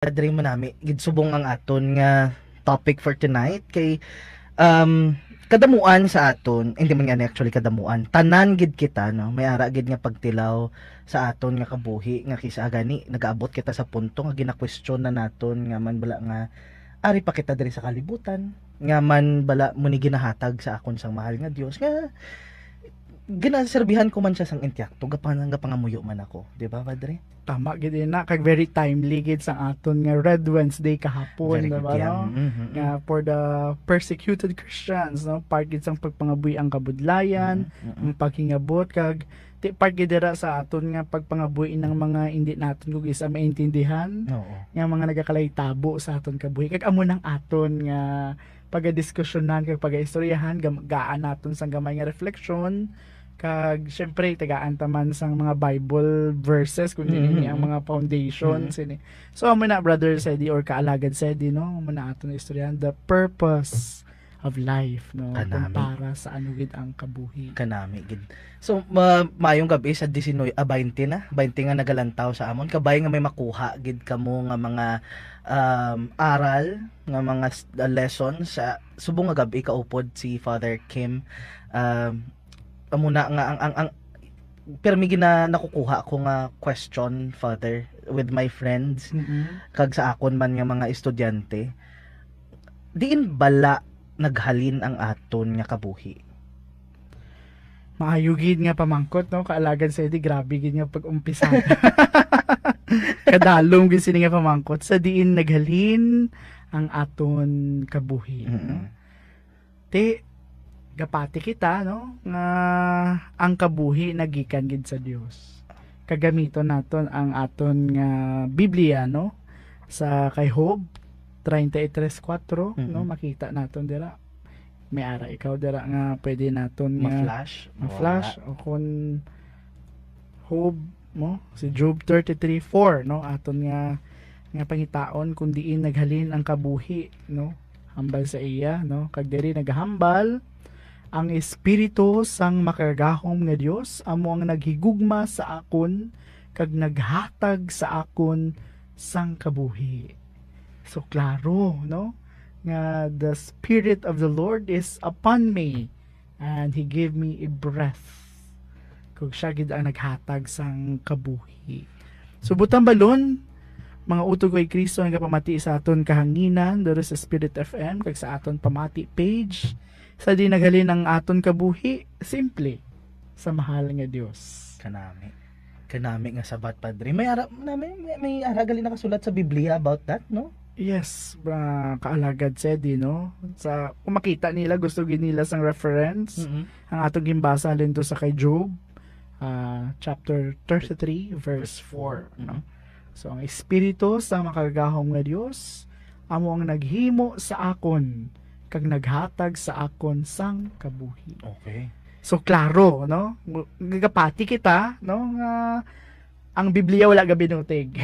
Padre mo nami gidsubong ang aton nga topic for tonight kay um kadamuan sa aton hindi man gani actually kadamuan tanan gid kita no may ara gid nga pagtilaw sa aton nga kabuhi nga kisa gani nagaabot kita sa punto nga gina-question na naton nga man bala nga ari pa kita diri sa kalibutan nga man bala mo ni ginahatag sa akon sang mahal nga Dios nga ginaserbihan ko man siya sang intiyakto gapan nga pangamuyo man ako di ba Padre? Tama gid na kag very timely gid sa aton nga Red Wednesday kahapon, Very good diba, yan. no? Mhm. Nga for the persecuted Christians, no, part gid sang pagpangabuhi ang kabudlayan, ang paghingabot kag part gid dira sa aton nga pagpangabuhi ng mga hindi naton kung isa maintindihan Oo. nga mga nagakalaytabo sa aton kabuhi kag amo nang aton nga pagadiskusyonan kag pagaistoryahan gaan naton sang gamay nga reflection kag syempre tagaan taman sang mga Bible verses kun dinhi ang mga foundations ini. So amo na brother Sedi or kaalagad Sedi no amo na aton istoryahan the purpose of life no Kanami. kung para sa ano gid ang kabuhi. Kanami gid. So maayong gabi sa 19 20 na 20 nga nagalantaw sa amon kabay nga may makuha gid kamo nga mga aral nga mga lessons sa subong nga gabi kaupod si Father Kim amo na nga ang pero may nakukuha ko nga question Father with my friends kag sa akon man nga mga estudyante diin bala naghalin ang aton nga kabuhi. Maayo gid nga pamangkot no kaalagad Sedi grabe gid nga pag-umpisa. Kadalom gid sini nga pamangkot sa diin naghalin ang aton kabuhi no. Te gapati kita no nga ang kabuhi nagikan gid sa Dios. Kagamiton naton ang aton nga Biblia no sa kay Job 33:4 no makita naton dira. May ara ikaw dira nga pwede naton nga Ma-flash o kun Job mo si Job 33:4 no aton nga pangitaon kung diin naghalin ang kabuhi no hambal sa iya no kag diri naghambal ang espiritu sang makargahom nga Dios amo ang naghigugma sa akon kag naghatag sa akon sang kabuhi. So klaro no nga the spirit of the Lord is upon me and he gave me a breath. Kung siya gid ang naghatag sang kabuhi. So butang balon mga utog kay Kristo nga pamati sa aton kahanginan dito sa Spirit FM kag sa aton pamati page sa di naghalin ang aton kabuhi simple sa mahal nga Dios. Kanami nga sabat Padre. May ara gali nakasulat sa Biblia about that, no? Yes, kaalagad Sedi no. Sa kung makita nila gusto gid nila sang reference ang atong gimbasa halin to sa kay Job chapter 33 verse 4 no. So ang espiritu sa makargahom nga Dios amo ang naghimo sa akon kag naghatag sa akon sang kabuhi. Okay. So klaro no, gagapati kita no nga ang Biblia wala gabi nutig.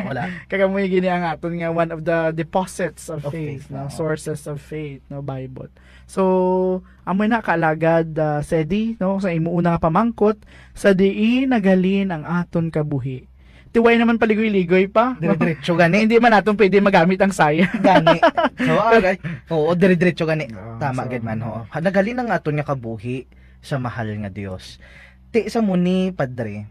Wala. Kagamoy gini ang aton nga one of the deposits of faith, faith, no, oo. sources of faith no Bible. So amoy na kaalagad Sedi no sa imo una nga pamangkot sa diin naghalin ang aton kabuhi. Tiway naman paligoy-ligoy pa. Dire-diretso gani. Hindi man natin pwede magamit ang saya. Gani. So, okay. Oo, dire-diretso gani. Tama so, gid man ho. Nagalin ang aton nga kabuhi sa mahal nga Dios. Ti sa muni Padre.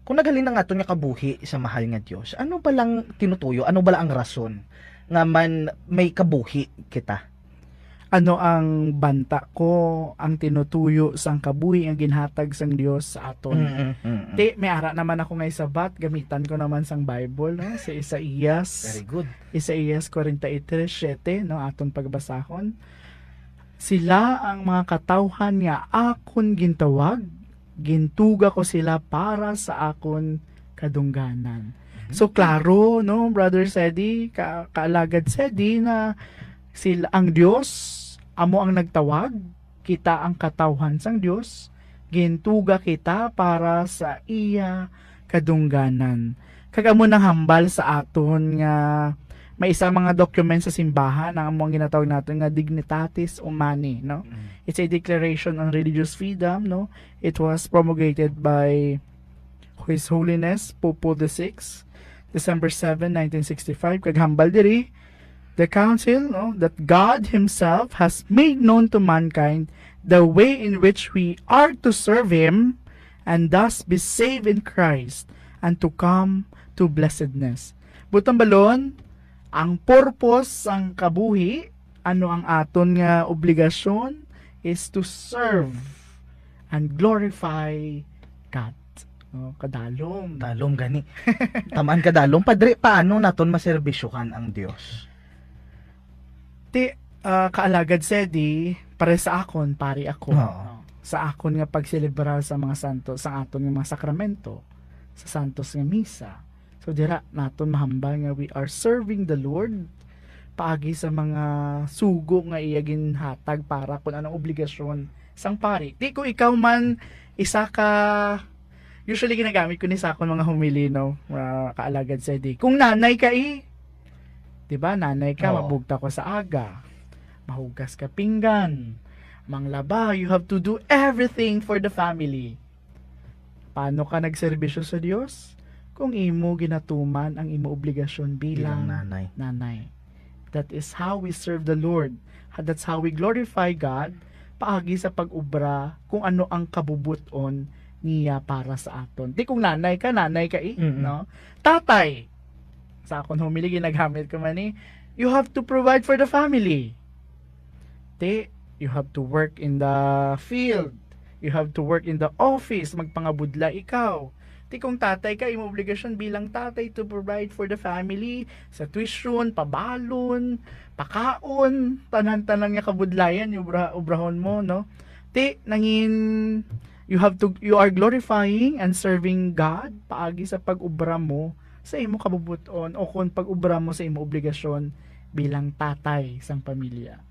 Kung nagalin ang aton nga kabuhi sa mahal nga Dios, ano ba lang tinutuyo? Ano ba lang ang rason nga man may kabuhi kita? Ano ang banta ko ang tinutuyo sang kabuhi ang ginhatag sang Dios sa aton. Ti may ara naman ako nga isabat gamitan ko naman sang Bible no sa Isaías. Very good. Isaías 43:7 no aton pagbasahon. Sila ang mga katawhan nga akon gintawag, gintuga ko sila para sa akon kadungganan. So klaro no brother Sedi kaalagad Sedi na sila ang Dios amo ang nagtawag, kita ang katawhan sang Dios, gintuga kita para sa iya kadungganan. Kag amo nang hambal sa aton nga may isang mga document sa simbahan ang among ginatawag natin nga Dignitatis Humanae no. It's a declaration on religious freedom no. It was promulgated by His Holiness Pope Paul VI December 7, 1965, kag hambal diri the council, no, that God himself has made known to mankind the way in which we are to serve him and thus be saved in Christ and to come to blessedness. Butang balon, ang purpose ang kabuhi, ano ang aton nga obligasyon is to serve and glorify God. No, kadalom. Dalom gani. Tamaan ka dalom. Padre, paano naton maserbisyuhan ang Dios? Ti kaalagad sedi pare sa akon pari ako. Oo. No? Sa akon nga pagselebrar sa mga santo sa aton nga mga sakramento sa santos nga misa. So dira naton mahambal nga we are serving the Lord paagi sa mga sugo nga iya ginhatag para kung anong obligasyon sang pari. Ti ko ikaw man isa ka usually ginagamit ko ni sa akon mga homily, no, kaalagad sedi. Kung nanay ka 'di ba? Nanay ka, Oo. mabugta ko sa aga. Mahugas ka pinggan. Manglaba, you have to do everything for the family. Paano ka nagserbisyo sa Dios? Kung imo ginatuman ang imo obligasyon Bilang bilang nanay. nanay. That is how we serve the Lord. That's how we glorify God paagi sa pag-ubra kung ano ang kabubuton niya para sa aton. Di kung nanay ka Mm-mm. no? Tatay, sa akong homily ginagamit ko man you have to provide for the family. You have to work in the field. You have to work in the office. Magpangabudla ikaw. Kung tatay ka, imo obligasyon bilang tatay to provide for the family sa tuition, pabalon, pakaon, tanan-tanan nga kabudlayan, ubrahon mo, no? Nangin you are glorifying and serving God paagi sa pag-ubra mo sa imo kabubuton o kung pag-ubra mo sa imo obligasyon bilang tatay sang pamilya.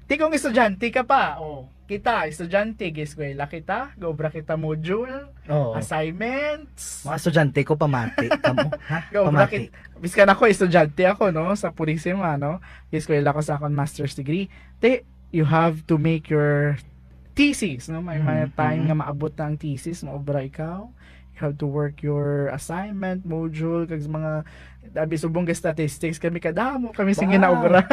Kung estudyante ka pa, kita, estudyante, giskwela kita, gobra kita module, Oo. assignments, Mga estudyante ko pamati kamo, ha? gobra Pamati. kita, biskan ako, estudyante ako, no, sa Purisima, no, giskwela ko sa akong master's degree, you have to make your thesis, no, may time nga maabot na ang thesis, maobra ikaw, you have to work your assignment, module, kag mga subong ga statistics kami kadamo kami sige na obra.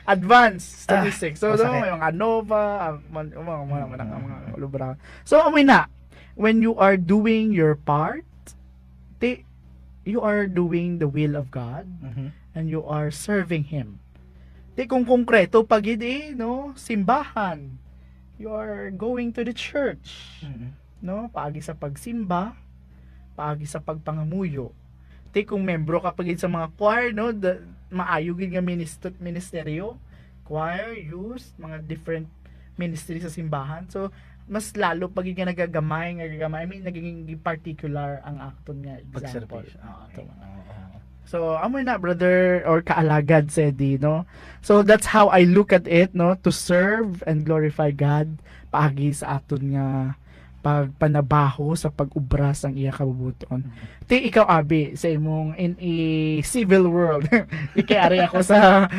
Advanced statistics. So masakit. may mga ANOVA, mga lubra. So amoy na when you are doing your part, you are doing the will of God Mhm. and you are serving him. Kung konkreto pagid no, simbahan. You are going to the church. Mhm. No, paagi sa pagsimba, paagi sa pagpangamuyo. Kung membro ka pagid sa mga choir, no, maayo gid nga ministeryo, choir, youth, mga different ministry sa simbahan. So mas lalo pagid nga nagagamay, I mean naging particular ang acton nga example. Pagserbisyo. Tama. Oo. So, amoy na, brother, or kaalagad, Sedi, no? So, that's how I look at it, no? To serve and glorify God, paagi sa aton nga pagpanabaho sa pag-ubra sang iya kabubuton. Ikaw, Abi, sa imong in a civil world, ikayari ako sa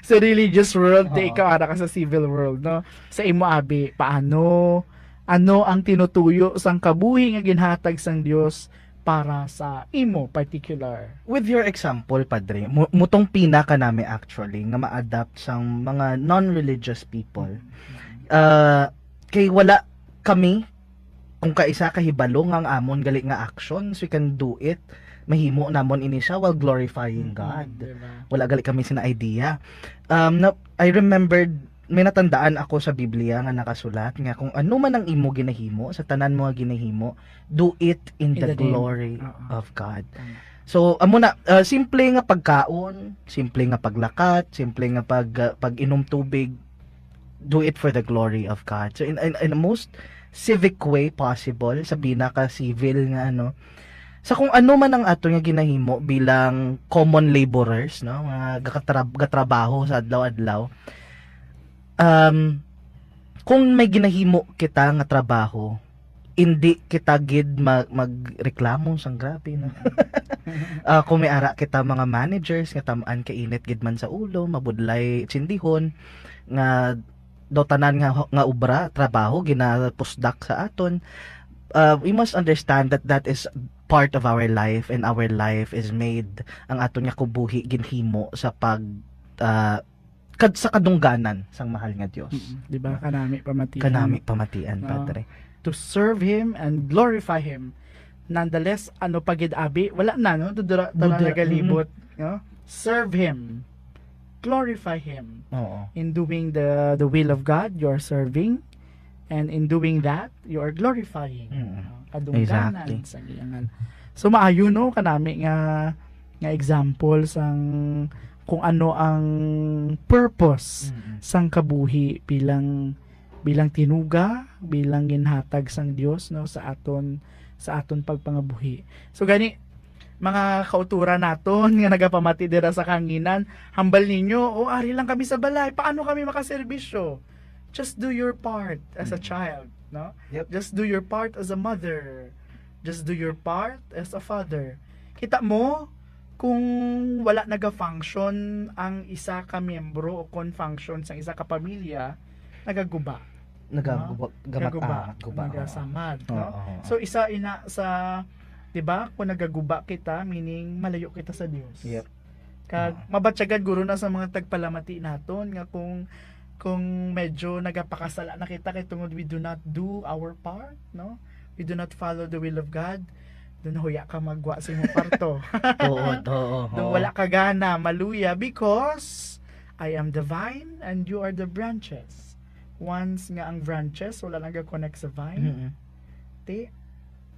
sa religious world, Oo. ikaw ara ka sa civil world, no? Sa imo, Abi, paano, ano ang tinutuyo sang kabuhi nga ginhatag sang Dios para sa imo particular? With your example, Padre, mutong pinaka nami actually nga ma-adapt sang mga non-religious people. Kay wala kami kung kaisa kahibalo nga ang amon gali nga actions, we can do it. Mahimo namon ini siya while glorifying God. Diba? Wala gali kami sina idea. I remembered may natandaan ako sa Biblia nga nakasulat nga kung ano man ang imo ginahimo sa tanan mo nga ginahimo, do it in In the the name. glory Oo. of God. Tama. So amo na simple nga pagkaon, simple nga paglakat, simple nga pag-inom tubig, do it for the glory of God. So in the most civic way possible, sa pinaka civil nga sa kung ano man ang ato nga ginahimo bilang common laborers, no, mga gatrabaho sa adlaw-adlaw. Kung may ginahimo kita nga trabaho, hindi kita gid magreklamo sang grabe na. Kung may ara kita mga managers nga tamaan kainit gid man sa ulo, mabudlay tsindihon nga daw tanan nga ubra trabaho ginapusdak sa aton. We must understand that is part of our life, and our life is made, ang aton nga kubuhi ginhimo sa sa kadungganan sang mahal nga Dios. Di ba? Kanami pamatian. Kanami pamatian, Oo. Padre. To serve Him and glorify Him. Nonetheless, ano pagid abi, wala na, no? Dudura Dudura- nagalibot. No? Serve Him. Glorify Him. Oo. In doing the will of God, you are serving. And in doing that, you are glorifying. Kadungganan Exactly. sa iyangan. So maayo no kanami nga example sang kung ano ang purpose sang kabuhi bilang tinuga, bilang ginhatag sang Dios no sa aton pagpangabuhi. So gani mga kauturan naton nga nagapamati dira sa kanginan, hambal ninyo, ari lang kami sa balay, paano kami makaserbisyo? Just do your part as a child, no? Yep. Just do your part as a mother. Just do your part as a father. Kita mo kung wala naga-function ang isa ka miyembro o kung function sa isa ka pamilya, nagaguba. Guba. Nagasamad, no? Oo. So isa ina sa 'di ba? Kung nagaguba kita, meaning malayo kita sa Dios. Yep. Kag mabatyagad guro na sa mga tagpalamati naton nga kung medyo nagapakasala na kita kay tungod we do not do our part, no? We do not follow the will of God. Doon huya ka magwa sa imong parto. Oo. Doon wala ka gana, maluya because I am the vine and you are the branches. Once nga ang branches wala nag-connect sa vine,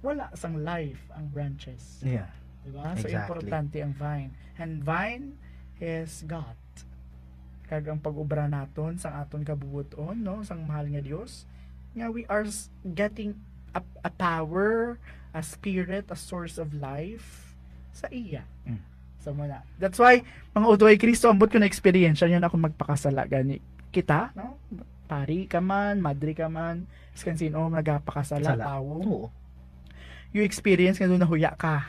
wala sang life ang branches. Yeah. Diba? So, Exactly. importante ang vine. And vine is God. Kag ang pag-ubra naton sang aton kabubuton, no? Sang mahal nga Dios, nga we are getting a power, a spirit, a source of life sa iya. So, muna. That's why, mga utoy Kristo, ambot ko na experience yun ako magpakasala gani. Kita, no? Pari ka man, madri ka man, iskan sino nagapakasala, tao. Oo. You experience nga doon nahuya ka.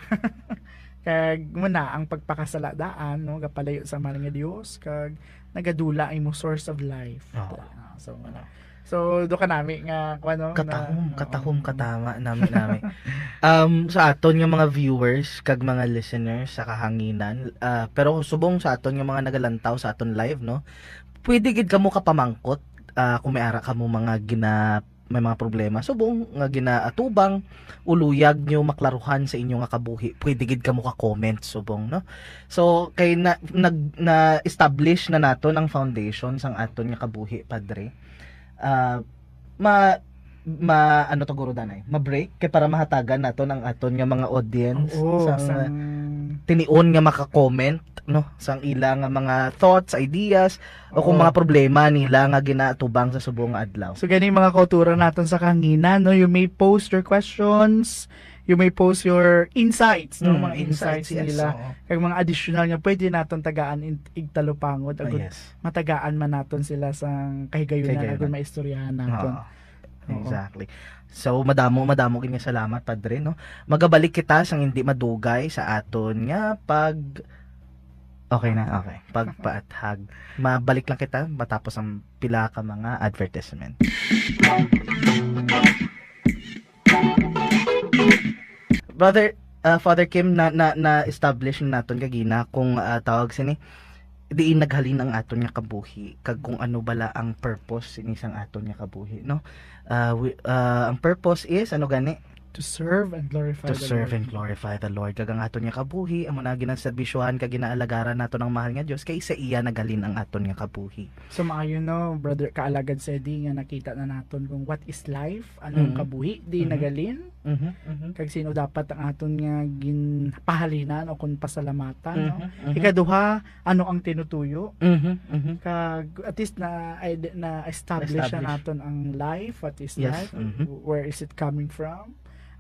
Kag muna ang pagpakasaladaan no gapalayo sa mahal nga Dios kag nagadula imo source of life. Oo. So muna. So do ka nami nga ano Katahom katama nami. Sa aton nga mga viewers kag mga listeners sa kahanginan, pero subong sa aton nga mga nagalantaw sa aton live no. Pwede gid kamo kapamangkot kung may ara kamo mga may mga problema subong nga ginaatubang uluyag nyo maklaruhan sa inyo nga kabuhi, pwede gid kamo ka-comment subong no. So kay na establish na naton ang foundation sang aton nga kabuhi, Padre. Ano to guro danay, ma-break kay para mahatagan naton ang aton nga mga audience sang tinion nga maka-comment no sang ila nga mga thoughts, ideas o kung mga problema nila nga ginatubang sa subong nga adlaw. So gani mga kauturan naton sa kanginan no, you may post your questions, you may post your insights no, mga insights nila kag mga additional nga pwede naton tagaan igtalupangod agud matagaan man naton sila sang kahigayunan agud maistoryahan naton. Exactly. So madamo gid nga salamat, Padre no. Magabalik kita sang hindi madugay sa aton nga pagpaathag. Mabalik lang kita matapos ang pila ka mga advertisement. Brother Father Kim, na establish naton kagina kung tawag sini diin naghalin ang aton nga kabuhi kag kung ano bala ang purpose ini sang aton nga kabuhi no. Ang purpose is ano gani? To serve and glorify the Lord. Kag ang aton nga kabuhi amo na ginasabisyohan kag ginaalagaran naton ang mahal nga Dios kay sa iya nagalin ang aton nga kabuhi. So maayo no, brother kaalagad sa di nga nakita na naton kung what is life, anong kabuhi di nagalin. Kag sino dapat ang aton nga ginpahalinan o kung pasalamatan no. Ikaduha, ano ang tinutuyo. Kag at least na establish na naton ang life, what is life, where is it coming from,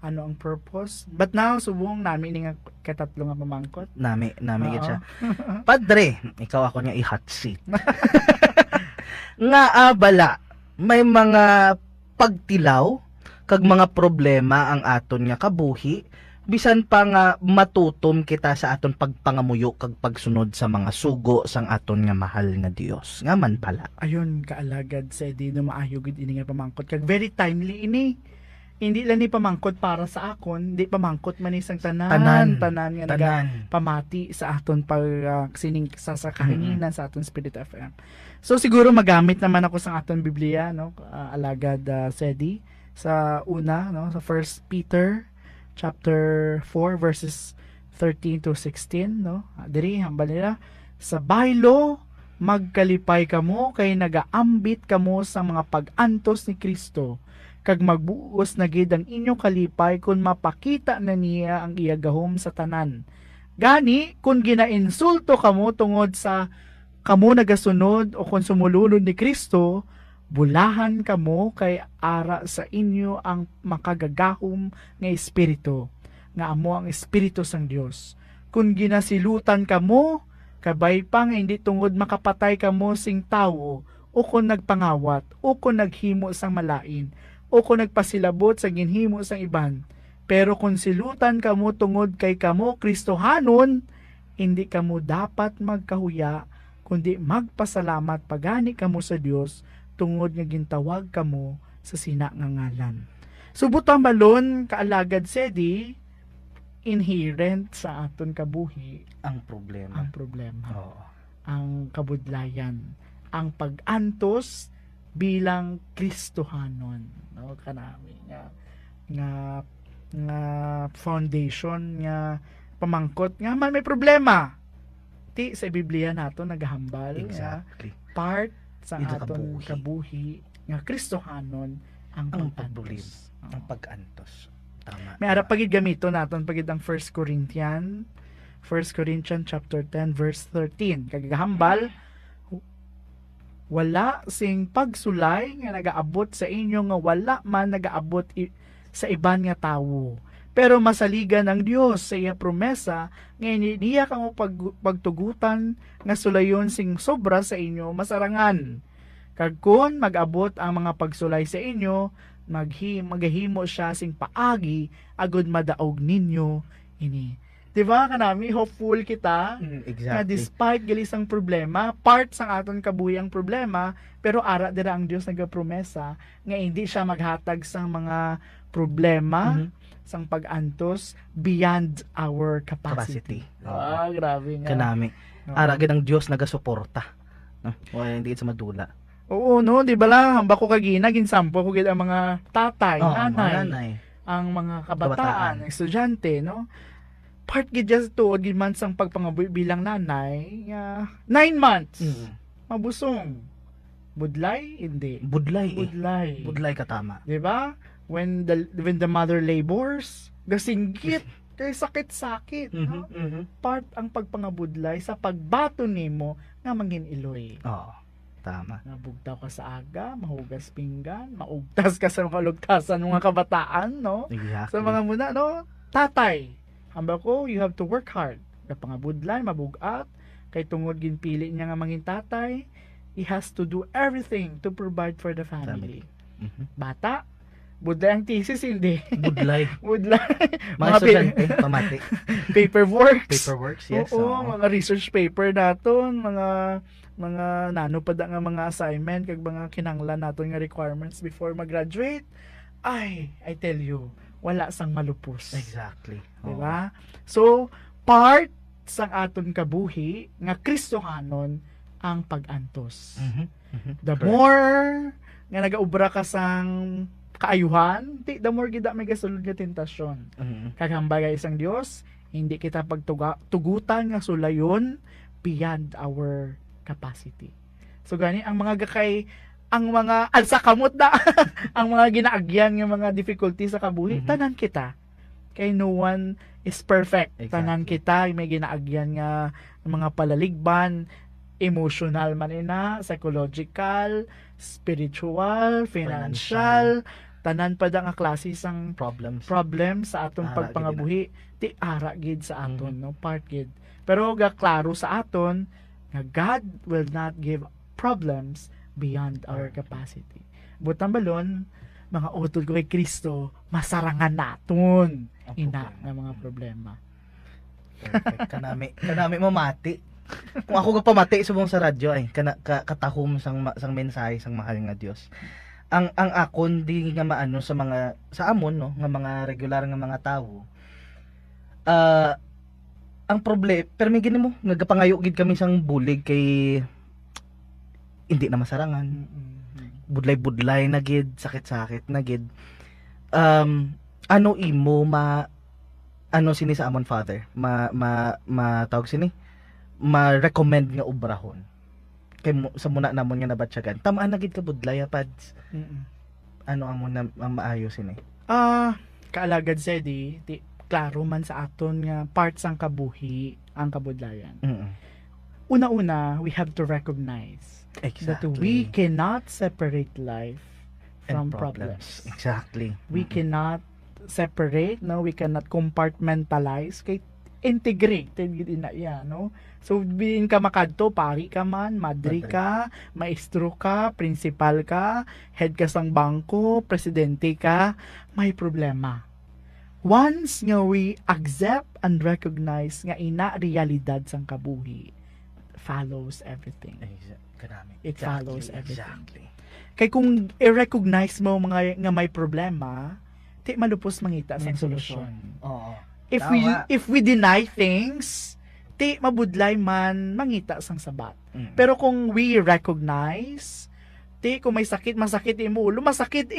ano ang purpose. But now subong nami ni nga katatlo nga pamangkot. Nami gid siya. Padre, ikaw ako nga i-hot seat. Nga bala may mga pagtilaw kag mga problema ang aton nga kabuhi bisan pa nga matutom kita sa aton pagpangamuyo kag pagsunod sa mga sugo sang aton nga mahal nga Dios. Nga man pala. Ayun kaalagad sa di no maayo gid ini nga pamangkot kag very timely ini hindi lang ni pamangkot para sa akon, hindi pamangkot man isang Tanan. tanan nga naga Tanan. pamati sa aton pag sining sa kahanginan sa aton Spirit FM. So siguro magamit naman ako sa aton Biblia, no, alagad Sedi, sa una, no, sa First Peter chapter 4 verses 13 to 16, no. Diri hambal nila, sa baylo magkalipay kamo kay nagaambit kamo sa mga pag-antos ni Kristo, kag magbuos na gid ang inyong kalipay kung mapakita na niya ang iya gahom sa tanan. Gani kung ginainsulto kamo tungod sa kamo nagasunod o kung sumulunod ni Kristo, bulahan kamo kay ara sa inyo ang makagagahom nga espiritu, nga amo ang espiritu sang Dios. Kung ginasilutan kamo, kabay pa nga hindi tungod makapatay kamo sing tawo, o kung nagpangawat, o kung naghimo sang malain, o kung nagpasilabot sa ginhimo sang iban. Pero kung silutan kamo tungod kay kamo Kristohanon, hindi kamo dapat magkahuya, kundi magpasalamat pagani kamo sa Dios tungod nga gintawag kamo sa sina nga ngalan. Subutang balon kaalagad Sedi, inherent sa aton kabuhi Ang problema. ang problema, Oo. ang kabudlayan, ang pag-antos bilang Kristohanon, no, kanami nga foundation nga pamangkot nga man may problema ti sa Biblia nato naghambal nga Exactly. part sa Ito aton kabuhi. kabuhi nga Kristohanon ang Ang pag-antos. Ang pag-antos. Tama. May ara pagid gamito naton pagid ang 1 Corinthians chapter 10 verse 13. Kagahambal, wala sing pagsulay nga nagaabot sa inyo nga wala man nagaabot sa iban nga tawo. Pero masaligan ng Dios sa iya promesa nga niya kamo pagtugutan nga sulayon sing sobra sa inyo masarangan. Kag kun mag-abot ang mga pagsulay sa inyo, maghimo siya sing paagi agud madaog ninyo ini. Diba kanami hopeful kita nga Exactly. despite gilisang problema, part sang aton kabuhi ang problema, pero ara dira ang Dios nagapromesa nga hindi siya maghatag sang mga problema Mhm. sang pag-antos beyond our capacity. Capacity. Grabe nga. Kanami. Oo. Ara gid ang Dios nagasuporta. No? O hindi sa madula. Oo, no, di ba lang, hamba ko kagina, ginsampo ko gid ang mga tatay, Oo, nanay, mga nanay. ang mga Kabataan. kabataan, estudyante, no? Part gid just to, gid man sang pagpangabuhi bilang nanay, 9 months, mabusong. Budlay? Hindi. Budlay. Budlay. Budlay ka tama. Di ba? When the mother labors, gasinggit, kay sakit-sakit, no? Part ang pagpangabudlay sa pagbato nimo nga mangin iloy. Oo. Tama. Nabugtaw ka sa aga, mahugas pinggan, maugtas ka sa mga lugtasan ng mga kabataan, no? Exactly. Sa mga muna, no? Tatay, hamba ko, you have to work hard. Kapangabudlay, mabugat, kay tungod ginpili niya nga mangin tatay, he has to do everything to provide for the family. Bata, budlay ang thesis, hindi. Budlay. Budlay. Mga estudyante, pamati. Paperworks. Paperworks, yes. Oo, mga research paper naton, mga nano pa da nga mga assignment kag mga kinahanglan naton nga requirements before mag-graduate. Ay, I tell you, wala sang malupos. Exactly. Di ba? So, part sang aton kabuhi nga Kristohanon ang pag-antos. The Correct. more nga nagaubra ka sang kaayuhan, the more gid may gasulod nga tentasyon. Kagambay isang Dios, hindi kita pagtugutan nga sulayon beyond our capacity. So gani ang mga gakay, ang mga alsakamot na ang mga ginaagyan nga mga difficulty sa kabuhi, tanan kita. Kay no one is perfect. Exactly. Tanan kita may ginaagyan nga mga palaligban, emotional man ina, psychological, spiritual, financial, tanan pa da nga klase sang Problems. problem sa aton Ara pagpangabuhi, ti ara gid sa aton, no, part gid. Pero ga klaro sa aton nga God will not give problems beyond our capacity. Butang balon, mga utod ko kay Kristo, masarangan naton Ang ina problema. nga mga problema. Perfect. Kanami mamati. Kung ako ga pamati subong sa radyo ay katahom sang mensahe sang mahal nga Dios. ang akon di nga maano sa amon no nga mga regular nga mga tawo. Ah, ang pero may gini mo nagapangayo gid kami sang bulig kay hindi na masarangan. Budlay-budlay na gid, sakit-sakit na gid. Ano imo ano sini sa amon father? Tawag sini? Ma-recommend nga obrahon. Kay sa muna namon nga nabatsyagan. Tamaan na gid ka budlay pads. Ano amon na ang maayo sini? Kaalagad sa di klaro man sa aton nga parts ang kabuhi ang kabudlayan. Una-una, we have to recognize that we cannot separate life from problems. Exactly. We cannot separate, no? We cannot compartmentalize kay integrated gid ina ya, no? So biin ka makadto, pari ka man, madri ka, maestro ka, principal ka, head ka sang bangko, presidente ka, may problema. Once nga we accept and recognize nga ina realidad sang kabuhi, follows everything. It follows everything. Exactly. Kay kung i-recognize mo mga nga may problema, ti malupos mangita sa solusyon. Oo. If we deny things, ti mabudlay man mangita sang sabat. Pero kung we recognize, ti kung may sakit, masakit imo ulo, masakit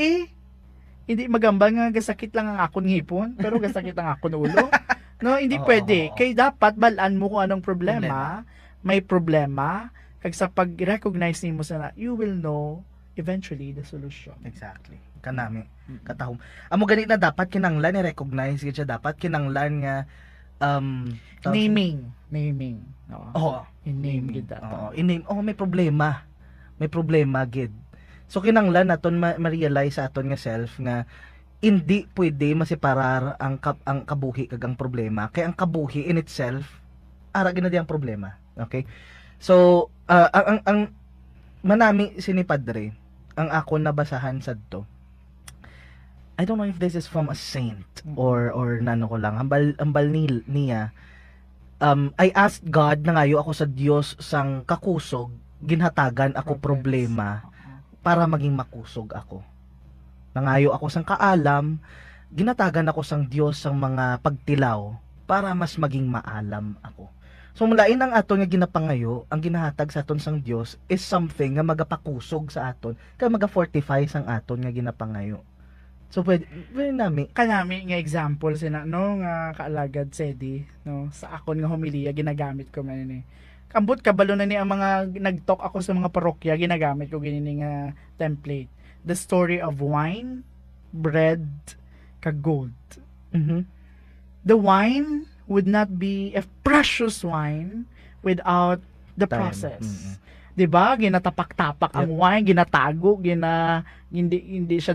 hindi magambal nga gasakit lang ang akon ngipon, pero gasakit ang akon ulo. No, hindi pwede. Kay dapat balaan mo kung anong problema. May problema. Kag sa pag-recognize nimo sa you will know eventually the solution. Exactly. Kanami katahom. Amo gani na dapat kinanglan i-recognize gid siya, dapat kinanglan nga naming. Oo. In-name gid dapat. Oo, in-name. May problema. May problema gid. So kinanglan naton ma-realize sa aton nga self nga hindi pwede maseparar ang kabuhi kag ang problema. Kay ang kabuhi in itself ara gid na di ang problema. Okay? So ang manami sini padre, ang ako nabasahan sadto. I don't know if this is from a saint or nano ko lang. Hambal niya. I asked God na ngayo ako sa Dios sang kakusog, ginhatagan ako problema para maging makusog ako. Nangayo ako sang kaalam, ginatagan ako sang Dios sang mga pagtilaw para mas maging maalam ako. So mulain ang aton nga ginapangayo, ang ginahatag sa aton sang Dios is something nga magapakusog sa aton, kay maga-fortify sang aton nga ginapangayo. So pwede nami kanami nga example sina no nga kaalagad sedi no sa akon nga homilya ginagamit ko man ni. Ambot kabalo na ni ang mga nagtalk ako sa mga parokya, ginagamit ko gini nga template. The story of wine, bread, kag gold. The wine would not be a precious wine without the process. 'Di ba? Ginatapak-tapak ang wine, ginatago, hindi siya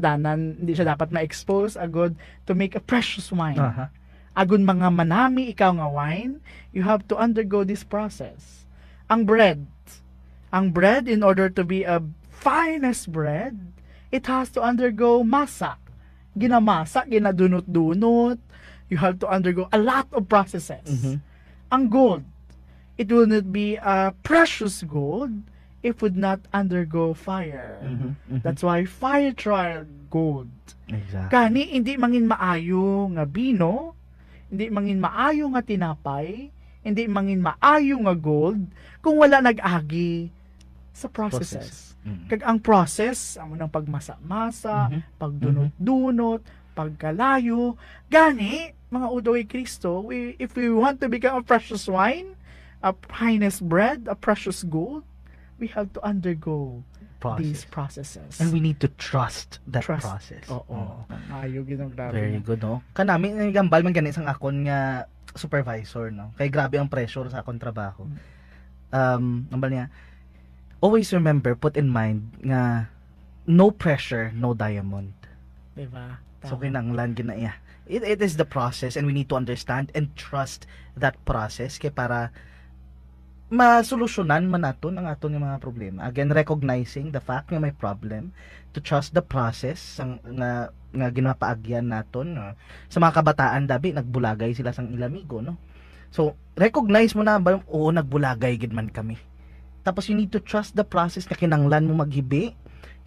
dapat ma-expose agud to make a precious wine. Agon mga manami ikaw nga wine, you have to undergo this process. Ang bread in order to be a finest bread, it has to undergo masa. Ginamasa, ginadunot-dunot. You have to undergo a lot of processes. Ang gold, it will not be a precious gold if would not undergo fire. That's why fire trial gold. Exactly. Kani hindi mangin maayo nga bino, hindi mangin maayo nga tinapay, hindi mangin maayo nga gold kung wala nag-agi sa processes. Kag ang process amo nang pagmasa-masa, pagdunot-dunot, pagkalayo, gani mga udoy Kristo, if we want to become a precious wine, a finest bread, a precious gold, we have to undergo these processes. And we need to trust that process. Oo. Ayaw ginaglabi. Very good, no? Kanami, gambal man ganit sang akon nga supervisor, no? Kay grabe ang pressure sa akong trabaho. Gambal niya, always remember, put in mind, nga no pressure, no diamond. Diba? So, kinanglan ginaya. It is the process and we need to understand and trust that process kay para masolusyonan man naton ang aton nga mga problema. Again, recognizing the fact nga may problem, to trust the process nga ginapaagyan naton. Sa mga kabataan dabi nagbulagay sila sang ilamigo, no? So, recognize mo na ba, oo, nagbulagay gid man kami. Tapos you need to trust the process nga kinanglan mo maghibi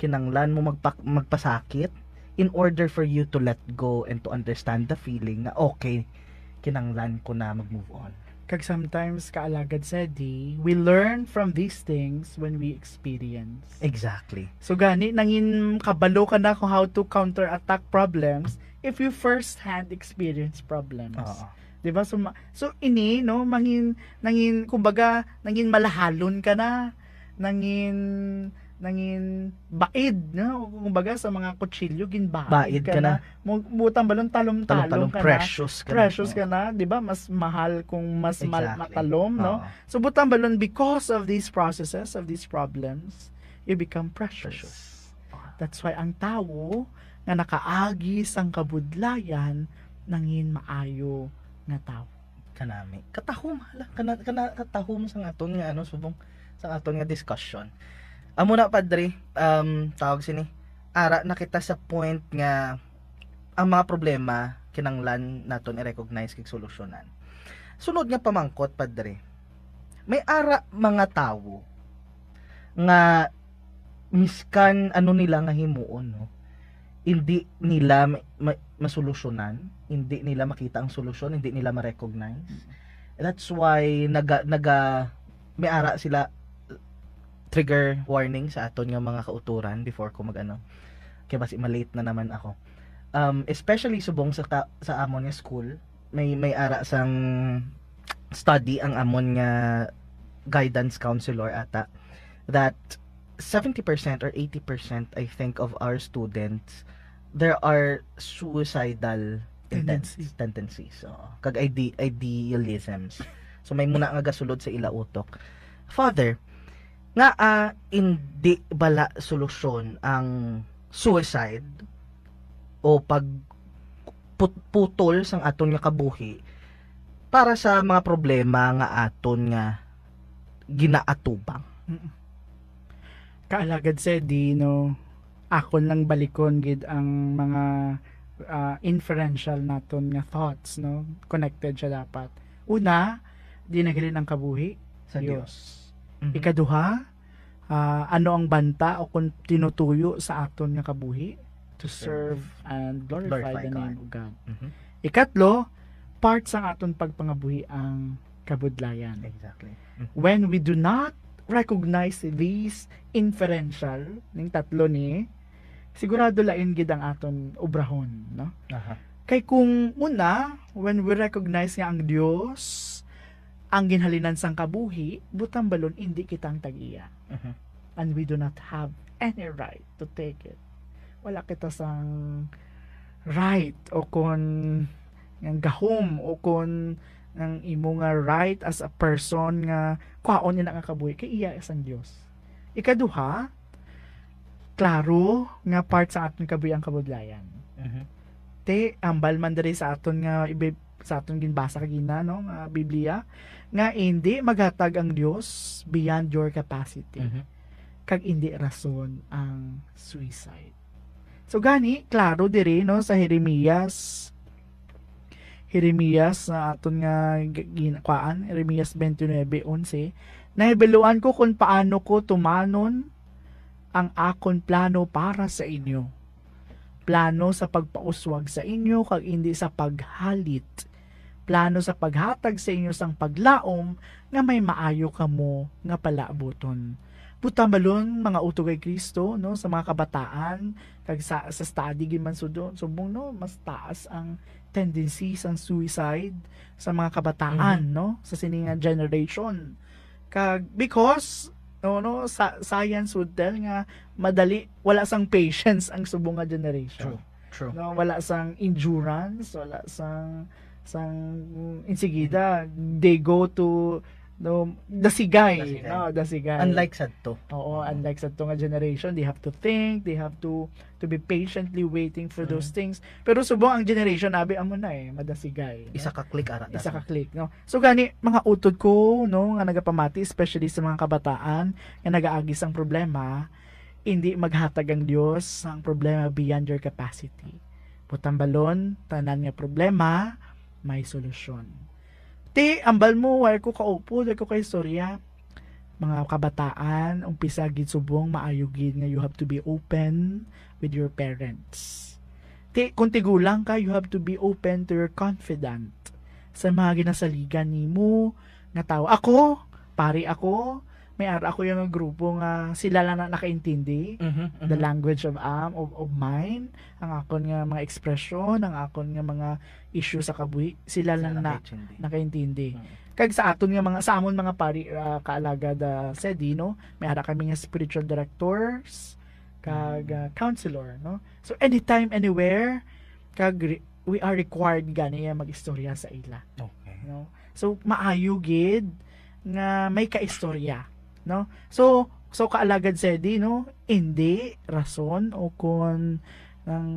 kinanglan mo magpasakit in order for you to let go and to understand the feeling na okay, kinanglan ko na mag-move on. Kag sometimes kaalagad sa di, we learn from these things when we experience. Exactly. So gani nangin kabalo ka na kung how to counterattack problems if you first hand experience problems. Oo. 'Di ba? So ini no nangin kumbaga nangin malahalon ka na, nangin baid no kumbaga sa mga kutsilyo ginbaid Baid ka na. Butang balon talom-talom ka Precious na. ka Precious na. ka na, 'di ba? Mas mahal kung mas Exactly. matalom, no? Oo. So butang balon, because of these processes, of these problems, you become precious. Precious. That's why ang tao nga nakaagi sang kabudlayan nangin maayo nga tao. Kanami. Katahom hala kana katahom sa aton nga subong sa aton nga discussion. Amo na padre, tawag sini. Ara nakita sa point nga ang mga problema kinanglan naton i-recognize kag solusyonan. Sunod nga pamangkot padre. May ara mga tawo nga miskan ano nila nga himuon no. Hindi nila masolusyonan, hindi nila makita ang solusyon, hindi nila ma-recognize. That's why may ara sila trigger warning sa aton nga mga kauturan before ko magano. Kaya basi malate na naman ako. Especially subong sa amon nga school, may ara sang study ang amon nga guidance counselor ata that 70% or 80% I think of our students there are suicidal tendencies. So, kag idealisms. So may muna nga gasulod sa ila utok. Father, nga hindi bala solusyon ang suicide o putol sang aton nga kabuhi para sa mga problema nga aton nga ginaatubang. Kaalagad sa di no, akon lang balikon gid ang mga inferential naton nga thoughts no, connected siya dapat. Una, di nagalin ang kabuhi Sa Diyos. Mhm. Ikaduha, ano ang banta o kung tinutuyo sa aton nga kabuhi? To serve and glorify the name of God. Mhm. Ikatlo, part sa aton pagpangabuhi ang kabudlayan. Exactly. When we do not recognize these inferential, ning tatlo ni, sigurado lain gid ang aton obrahon, no? Aha. Kay kung una, when we recognize nga ang Dios ang ginhalinan sang kabuhi, butang balon hindi kitang tag-iya. Mhm. And we do not have any right to take it. Wala kita sang right o kon ng gahom o kon ng imo nga right as a person nga kwaon niya nga kabuhi kay iya sang Dios. Ikaduha, klaro nga part sa aton kabuhi ang kabudlayan. Mhm. Te ambal man diri sa aton nga sa aton ginbasa kagina no nga Biblia nga hindi maghatag ang Dios beyond your capacity. Mhm. Kag hindi rason ang suicide. So gani klaro diri no sa Jeremias na aton nga ginakwaan, Jeremias 29:11, nahibaluan ko kung paano ko tumanon ang akon plano para sa inyo. Plano sa pagpauswag sa inyo kag hindi sa paghalit. Plano sa paghatag sa inyo sang paglaom nga may maayo kamo nga palaaboton. Butambalon mga utog kay Kristo no sa mga kabataan kag sa study gid man sudon subong no mas taas ang tendency sang suicide sa mga kabataan no sa sininga generation. Kag because science would tell nga madali wala sang patience ang subong nga generation. True. No, wala sang endurance, wala sang insigida they go to dasigay. Unlike sad to. Oo, unlike sa nga generation, they have to think, they have to be patiently waiting for those things. Pero subong ang generation abi amo na madasigay. No? Isa ka click ara. Isa ka click, no? So gani mga utod ko no nga nagapamati especially sa mga kabataan nga nagaagi sang problema, hindi maghatag ang Dios ang problema beyond your capacity. Butang balon, tanan nga problema may solusyon. Ti ambal mo wala ko kaupo, wala ko kay istorya. mga kabataan, umpisa gid subong maayo gid nga you have to be open with your parents. Kung tigulang ka, you have to be open to your confidant sa mga ginasaligan nimo nga tao. Ako, pari ako, may ara ako yung grupo nga sila lang na nakaintindi the language of mine, ang akon nga mga ekspresyon, ang akon nga mga issue sa kabuhi, sila lang na nakaintindi. Kag sa aton nga mga sa amon mga pari kaalagad sedi no, may ara kami nga spiritual directors kag counselor no. So anytime anywhere kag we are required gani magistorya sa ila. Okay. No? So maayo gid nga may kaistorya, no? So kaalagad sedi no, hindi rason o kun ang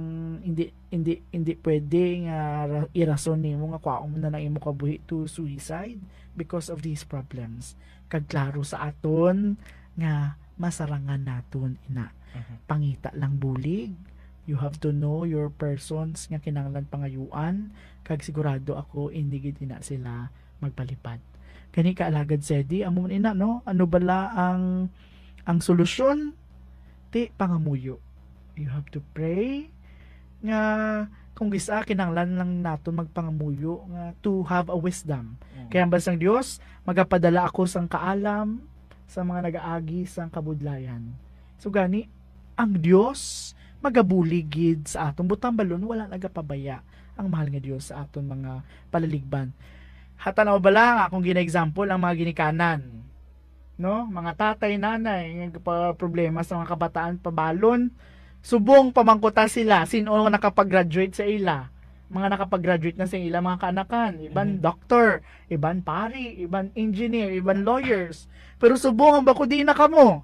hindi pwede nga irason nimo nga kwaon mo na lang imo kabuhi to suicide because of these problems. Kag klaro sa aton nga masarangan naton ina. Pangita lang bulig. You have to know your persons nga kinahanglan pangayuan kag sigurado ako hindi gid ina sila magpalipad. Kani kaalagad sedi amo man ina no, ano bala ang solusyon? Ti pangamuyo. You have to pray nga kung gisa kinahanglan lang naton magpangamuyo nga to have a wisdom. Kaya ang bansang Dios magapadala ako sang kaalam sa mga nagaagi sang kabudlayan. So gani ang Dios magabuligid sa aton butang balon wala nagapabaya ang mahal nga Dios sa aton mga palaligban. Hatanaw bala akong gina-example ang mga ginikanan. No, mga tatay, nanay, nga problema sa mga kabataan pabalon, subong pamangkuta sila sino nakapag-graduate sa ila. Mga nakapag-graduate na sa ila mga kaanakan, iban doctor, iban pari, iban engineer, iban lawyers. Pero subong ang bako di na kamo.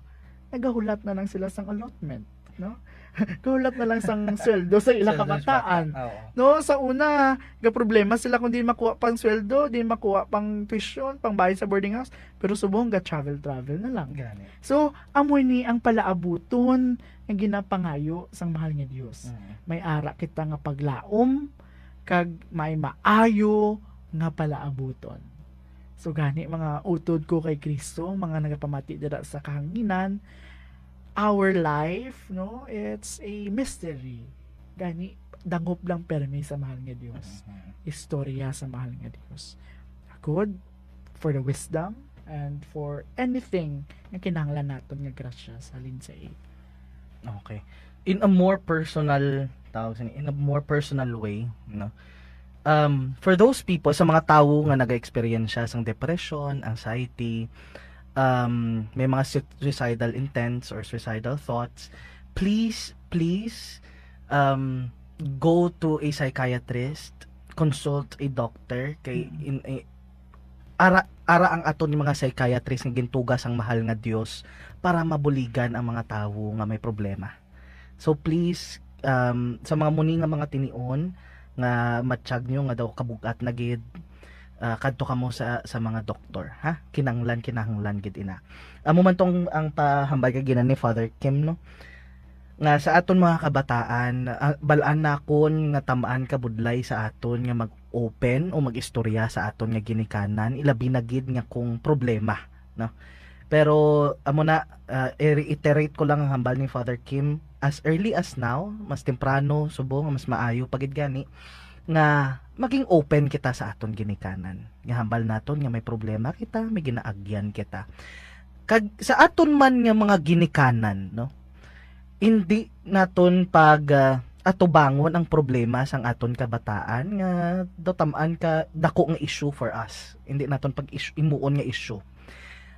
Nagahulat na lang sila sang allotment, no? Gahulat na lang sang sweldo sa ilang kabataan. No, sa una, ga problema sila kung di makuha pang sweldo, di makuha pang tuition, pang bayad sa boarding house, pero subong ga travel na lang. So, amoy ni ang palaabuton ang ginapangayo sang mahal nga Dios. May ara kita nga paglaom kag may maayo nga palaabuton. So gani mga utod ko kay Kristo, mga nagapamati dira sa kahanginan, our life, no, it's a mystery. Gani dangop lang permi sa mahal nga Dios. Istorya sa mahal nga Dios. Good for the wisdom and for anything nga kinahanglan naton nga grasya sa halin sa iya. Okay. In a more personal way, no. For those people, sa mga tao nga nag-experience siya sang depression, anxiety, may mga suicidal intents or suicidal thoughts, please go to a psychiatrist, consult a doctor kay ara ang aton ni mga psychiatrist nga gintugas ang mahal nga Dios para mabuligan ang mga tawo nga may problema. So please sa mga muni nga mga tinion nga matsyag nyo nga daw kabugat na gid, kadto ka mo sa mga doktor, ha? Kinahanglan gid ina. Amo man tong ang pahambay kay ginan ni Father Kim, no, nga sa aton mga kabataan, balaan na kon nga tamaan kabudlay sa aton nga mag-open o mag-istorya sa aton nga ginikanan, ilabi na gid nga kung problema, no. Pero amo na i-reiterate ko lang ang hambal ni Father Kim, as early as now, mas temprano subong mas maayo pagid gani nga maging open kita sa aton ginikanan. Nga hambal naton nga may problema kita, may ginaagyan kita. Kag sa aton man nga mga ginikanan, no, hindi naton pag atubangon ang problema sang aton kabataan nga dotamaan ka dako nga issue for us. Hindi naton pag imuon nga issue.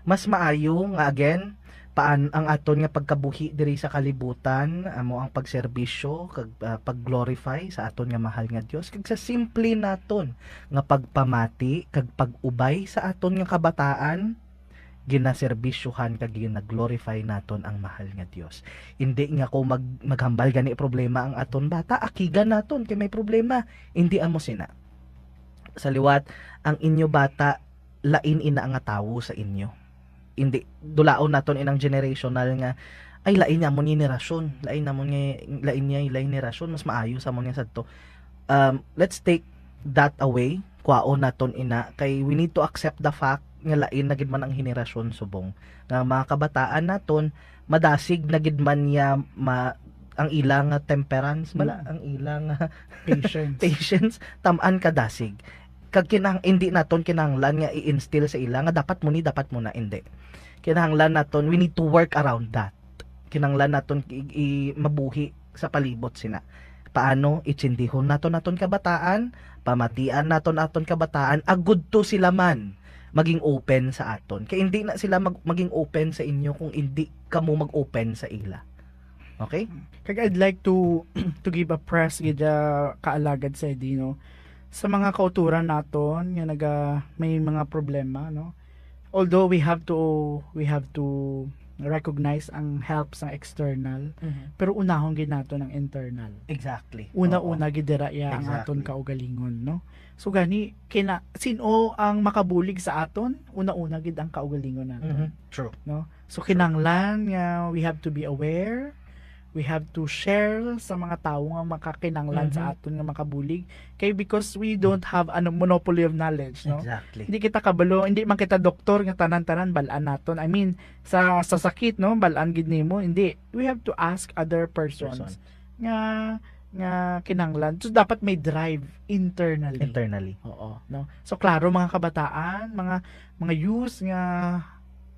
Mas maayo nga again paan ang aton nga pagkabuhi diri sa kalibutan, amo ang pagserbisyo kag pagglorify sa aton nga mahal nga Dios, kag sa simple naton nga pagpamati kag pag-ubay sa aton nga kabataan, ginaserbisyohan kag ginaglorify naton ang mahal nga Dios. Hindi nga ko maghambal gani problema ang aton bata, akigan naton kay may problema, hindi amo sina. Sa liwat ang inyo bata lain ina nga tawo sa inyo. Hindi dulaon naton inang generational nga ay lain niya mo ni rasyon, lain ni rasyon, mas maayo sa mo niya sadto. Let's take that away, kwaon naton ina, kay we need to accept the fact nga lain na gid man ang henerasyon subong nga mga kabataan naton madasig na gid man niya ang ilang temperance bala ang ilang Patience. patience tam-an kadasig kag hindi naton kinahanglan nga i-instill sa ila nga dapat mo na hindi kinahanglan naton we need to work around that kinahanglan naton mabuhi sa palibot sina paano itsindihon naton kabataan pamatian naton kabataan agud to sila man maging open sa aton kay hindi na sila maging open sa inyo kung hindi kamo mag-open sa ila. Okay? Kag I'd like to to give a press gid kaalagad sa no sa mga kauturan naton nga may mga problema no. Although we have to recognize ang help sa external pero unahon gid nato ng internal. Exactly. Una-una gid dira ya ang aton kaugalingon no. So gani sino ang makabulig sa aton? Una-una gid ang kaugalingon naton. True. No? So kinanglan nga we have to be aware. We have to share sa mga tao nga makakinanglan sa aton nga makabulig kay because we don't have monopoly of knowledge no. Exactly. Hindi kita kabalo, hindi man kita doktor nga tanan-tanan balaan naton. I mean sa sakit no, balaan gid nimo, hindi. We have to ask other persons nga kinanglan. So dapat may drive internally. Oo, no. So klaro mga kabataan, mga youth nga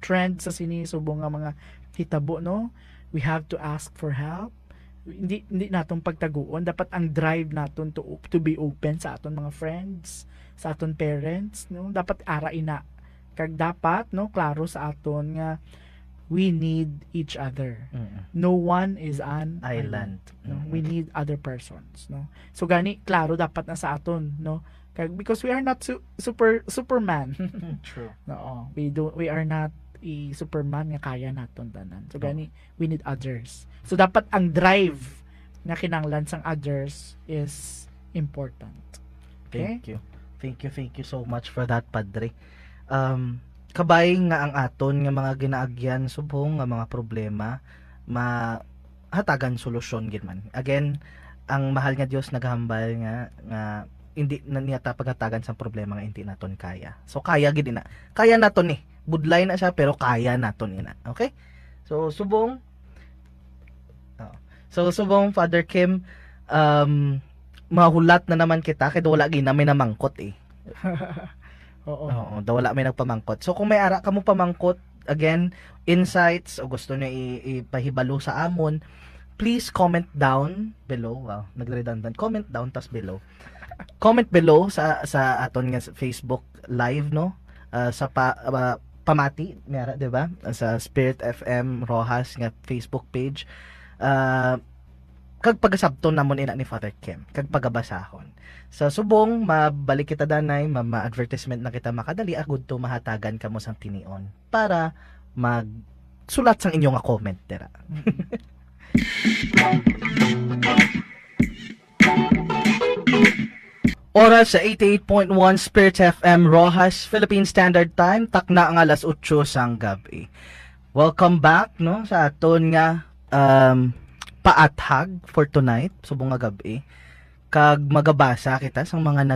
trend sa sinisubong nga mga hitabo no. We have to ask for help. Hindi natong pagtaguon, dapat ang drive naton to be open sa aton mga friends, sa aton parents no. Dapat arain na kag dapat no klaro sa aton nga we need each other. No one is an island. No? We need other persons. No? So gani, klaro dapat na sa aton. No? Because we are not Superman. True. No, we are not Superman nga kaya naton tanan. So gani, we need others. So dapat ang drive na kinanglan sang others is important. Okay? Thank you so much for that, Padre. Kabay nga ang aton nga mga ginaagyan subong nga mga problema mahatagan solusyon gid man. Again, ang mahal nga Dios naghambal nga hindi na niya ta paghatagan sa problema nga hindi naton kaya. So kaya gid na. Kaya naton budlay na siya pero kaya naton ina. Okay? So subong Father Kim, mahulat na naman kita kay wala gid na may namangkot Oo, wala may nagpamangkot. So kung may ara ka mo pamangkot, again, insights o gusto niyo ipahibalo sa amon, please comment down below. Wow, nagredundant. Comment down tas below. Comment below sa aton nga Facebook live no. Sa pamati, mera, 'di ba? Sa Spirit FM Rojas nga Facebook page. Kag pagasabton namon ina ni Father Kim, kag pagabasahon. Sa subong mabalik kita danay, ma-advertisement na kita makadali agud to mahatagan kamo sang tinion para magsulat sang inyo nga comment dira. Oras sa 88.1 Spirit FM Rojas, Philippine Standard Time, takna ang alas 8 sang gabi. Welcome back no sa aton nga paathag for tonight subong nga gabi. Kag magabasa kita sang mga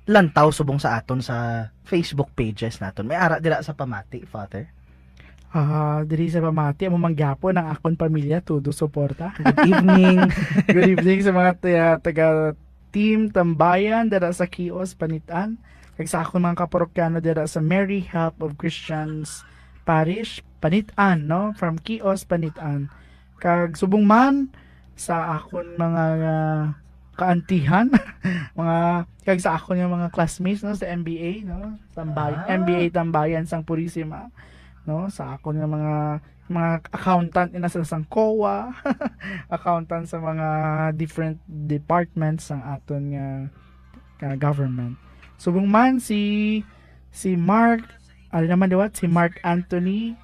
lantaw subong sa aton sa Facebook pages naton. May ara dira sa pamati, Father. Diri sa pamati amo manggapon ang akon pamilya todo suporta. Good evening. Good evening sa mga taga team Tambayan dira sa Kios Panitan. Kag sa akon mga kaparokyano dira sa Mary Help of Christians Parish Panitan no, from Kios Panitan. Kag subong man sa akon mga kaantihan mga kag sa akon nga mga classmates no sa MBA no MBA Tambayan sang Purisima no, sa akon nga mga accountant ina sa sang COA accountant sa mga different departments sang aton nga government. Subong man si Mark si Mark Anthony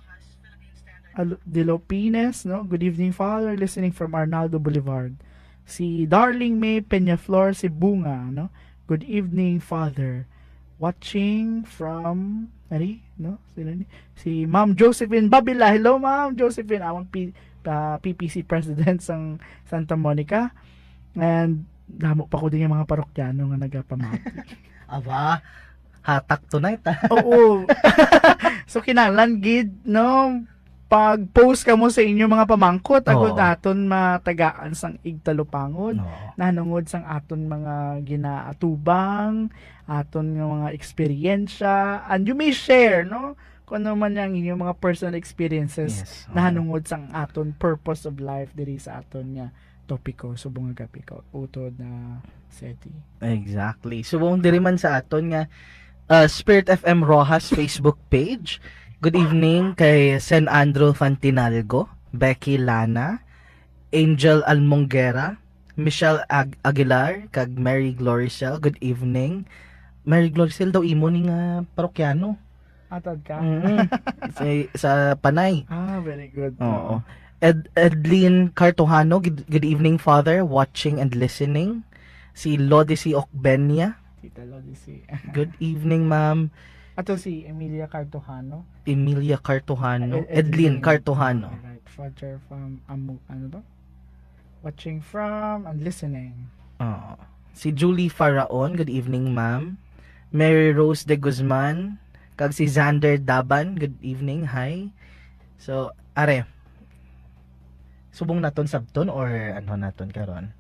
De Lopines, no? Good evening, Father. Listening from Arnaldo Boulevard. Si Darling May Peñaflor, si Bunga, no? Good evening, Father. Watching from, no? Si Ma'am Josephine Babila. Hello, Ma'am Josephine. Awang PPC President sang Santa Monica. And damo pa ko din yung mga parokyano nga nagapamati. Aba, hatak tonight Oo. So kinahanglan gid no pag-post ka mo sa inyo mga pamangkot agud Oo. aton matagaan sang igtalupangod No. nanungod sang aton mga ginaatubang aton nga mga eksperyensya and you may share no kung ano man ang inyong mga personal experiences Yes. nahanungod sang aton purpose of life diri sa aton nga topiko subong nga gabi ko utod na SETI. Exactly. Subong diri man sa aton nga Spirit FM Rojas Facebook page. Good evening kay Sen Andrew Fantinalgo, Becky Lana, Angel Almonguera, Michelle Aguilar, kag Mary Gloricel. Good evening. Mary Gloricel daw imo ni nga parokyano. Atad ka? sa Panay. Very good. Oo. Edlin Cartojano, good evening Father, watching and listening. Si Lodici Ocbenia, Tita Lodici. good evening Ma'am. Ato si Emilia Cartojano. Emilia Cartojano, Edlin Cartojano. Right. Father from ano to? Watching from and listening. Oo. Si Julie Faraon, good evening ma'am. Mary Rose de Guzman, kag si Xander Daban, good evening, hi. So, are, subong naton sabton or ano naton karon?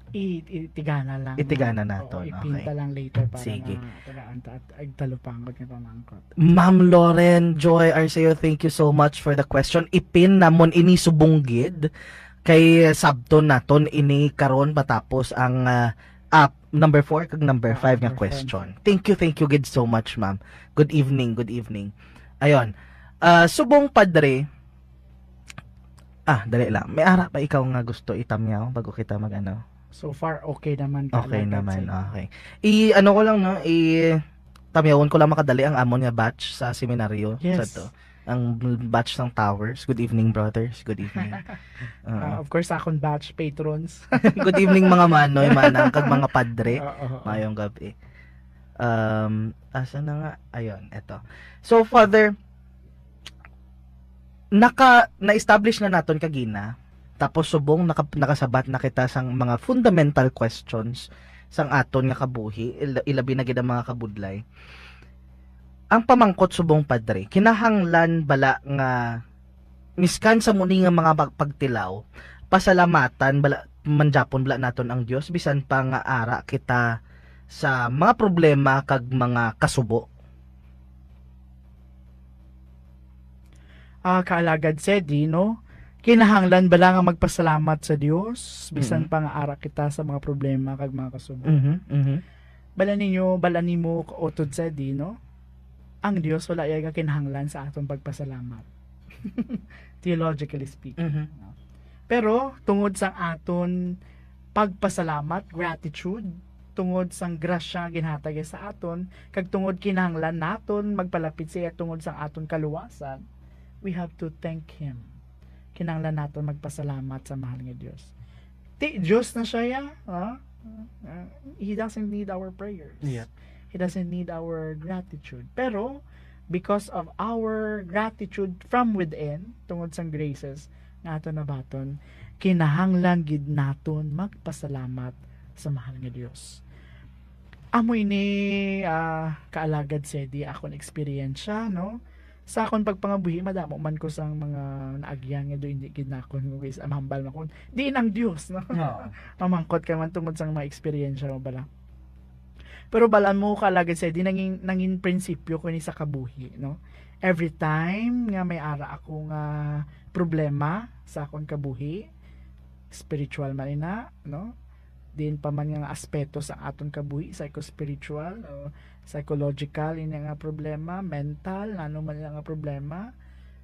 Itigana lang. Itigana Oo, naton, ipinta okay. lang later para Sige. tagaan at agtalupangod nga pamangkot. Ma'am Lauren Joy Arceo, thank you so much for the question. Ipin namon ini subunggid kay sabton naton ini karon matapos ang number 4 kag number 5 nga number question. Thank you gid so much ma'am. Good evening. Ayon. Subong padre. Dali lang. May ara pa ikaw nga gusto itamyaw bago kita magano. So far, okay naman. Okay kalagad naman, sa- okay. Ano ko lang no, tamyawon ko lang makadali ang amon nga batch sa seminaryo sa Yes. to. Ang batch ng Towers. Good evening, brothers. Good evening. Of course, akong batch patrons. Good evening mga manoy, manang kag mga padre. Oo. Mayong gabi. Asa na nga? Ayun, eto. So, Father, na-establish na naton kagina, tapos subong nakasabat na kita sang mga fundamental questions sang aton nga kabuhi, ilabi na gid ang mga kabudlay. Ang pamangkot subong padre, kinahanglan bala nga miskan sa muni nga mga pagtilaw, pasalamatan bala manjapon bala naton ang Dios bisan pa nga ara kita sa mga problema kag mga kasubo. Kaalagad SETI, no? Kinahanglan ba lang ang magpasalamat sa Dios bisan Mhm. pa nga ara kita sa mga problema kag mga kasubo. Mhm. Bala nimo utod SETI, no? Ang Dios wala iya kinahanglan sa atong pagpasalamat. Theologically speaking. Mhm. Pero tungod sa aton pagpasalamat, gratitude, tungod sang grasya ginhatag sa aton, kag tungod kinahanglan naton magpalapit sa iya tungod sa aton kaluwasan, we have to thank Him. Kinahanglan naton magpasalamat sa mahal nga Dios. Diyos na siya ya, He doesn't need our prayers. Yeah. He doesn't need our gratitude. Pero, because of our gratitude from within, tungod sa graces, nga aton nabaton, kinahanglan gid naton magpasalamat sa mahal nga Dios. Amoy ni kaalagad SETI akong experience no? Sa akong pagpangabuhi, madamo man ko sang mga naagyang nga do hindi gid nakon kung is amhambal man kon. Diin ang Dios, no? Mamangkot ka man tungod sang mga experience mo bala. Pero balaan mo kalagad SETI nangin prinsipyo ko ni sa kabuhi, no? Every time nga may ara akong problema sa akong kabuhi, spiritual man ina, no? Din pa man nga aspeto sa aton kabuhi, psycho-spiritual, o psychological ini nga problema, mental, ano man nga problema,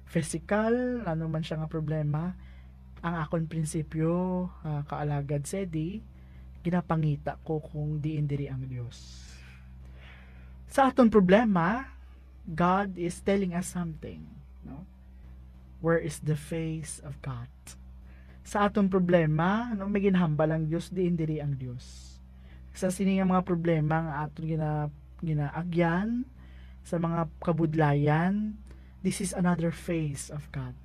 physical, ano man siya nga problema, ang akong prinsipyo kaalagad SETI, ginapangita ko kung diin diri ang Dios. Sa aton problema, God is telling us something, no? Where is the face of God? Sa aton problema, no, may ginhambal ang Dios, diin diri ang Dios. Sa sini nga mga problema nga aton ginaagyan, sa mga kabudlayan, this is another face of God.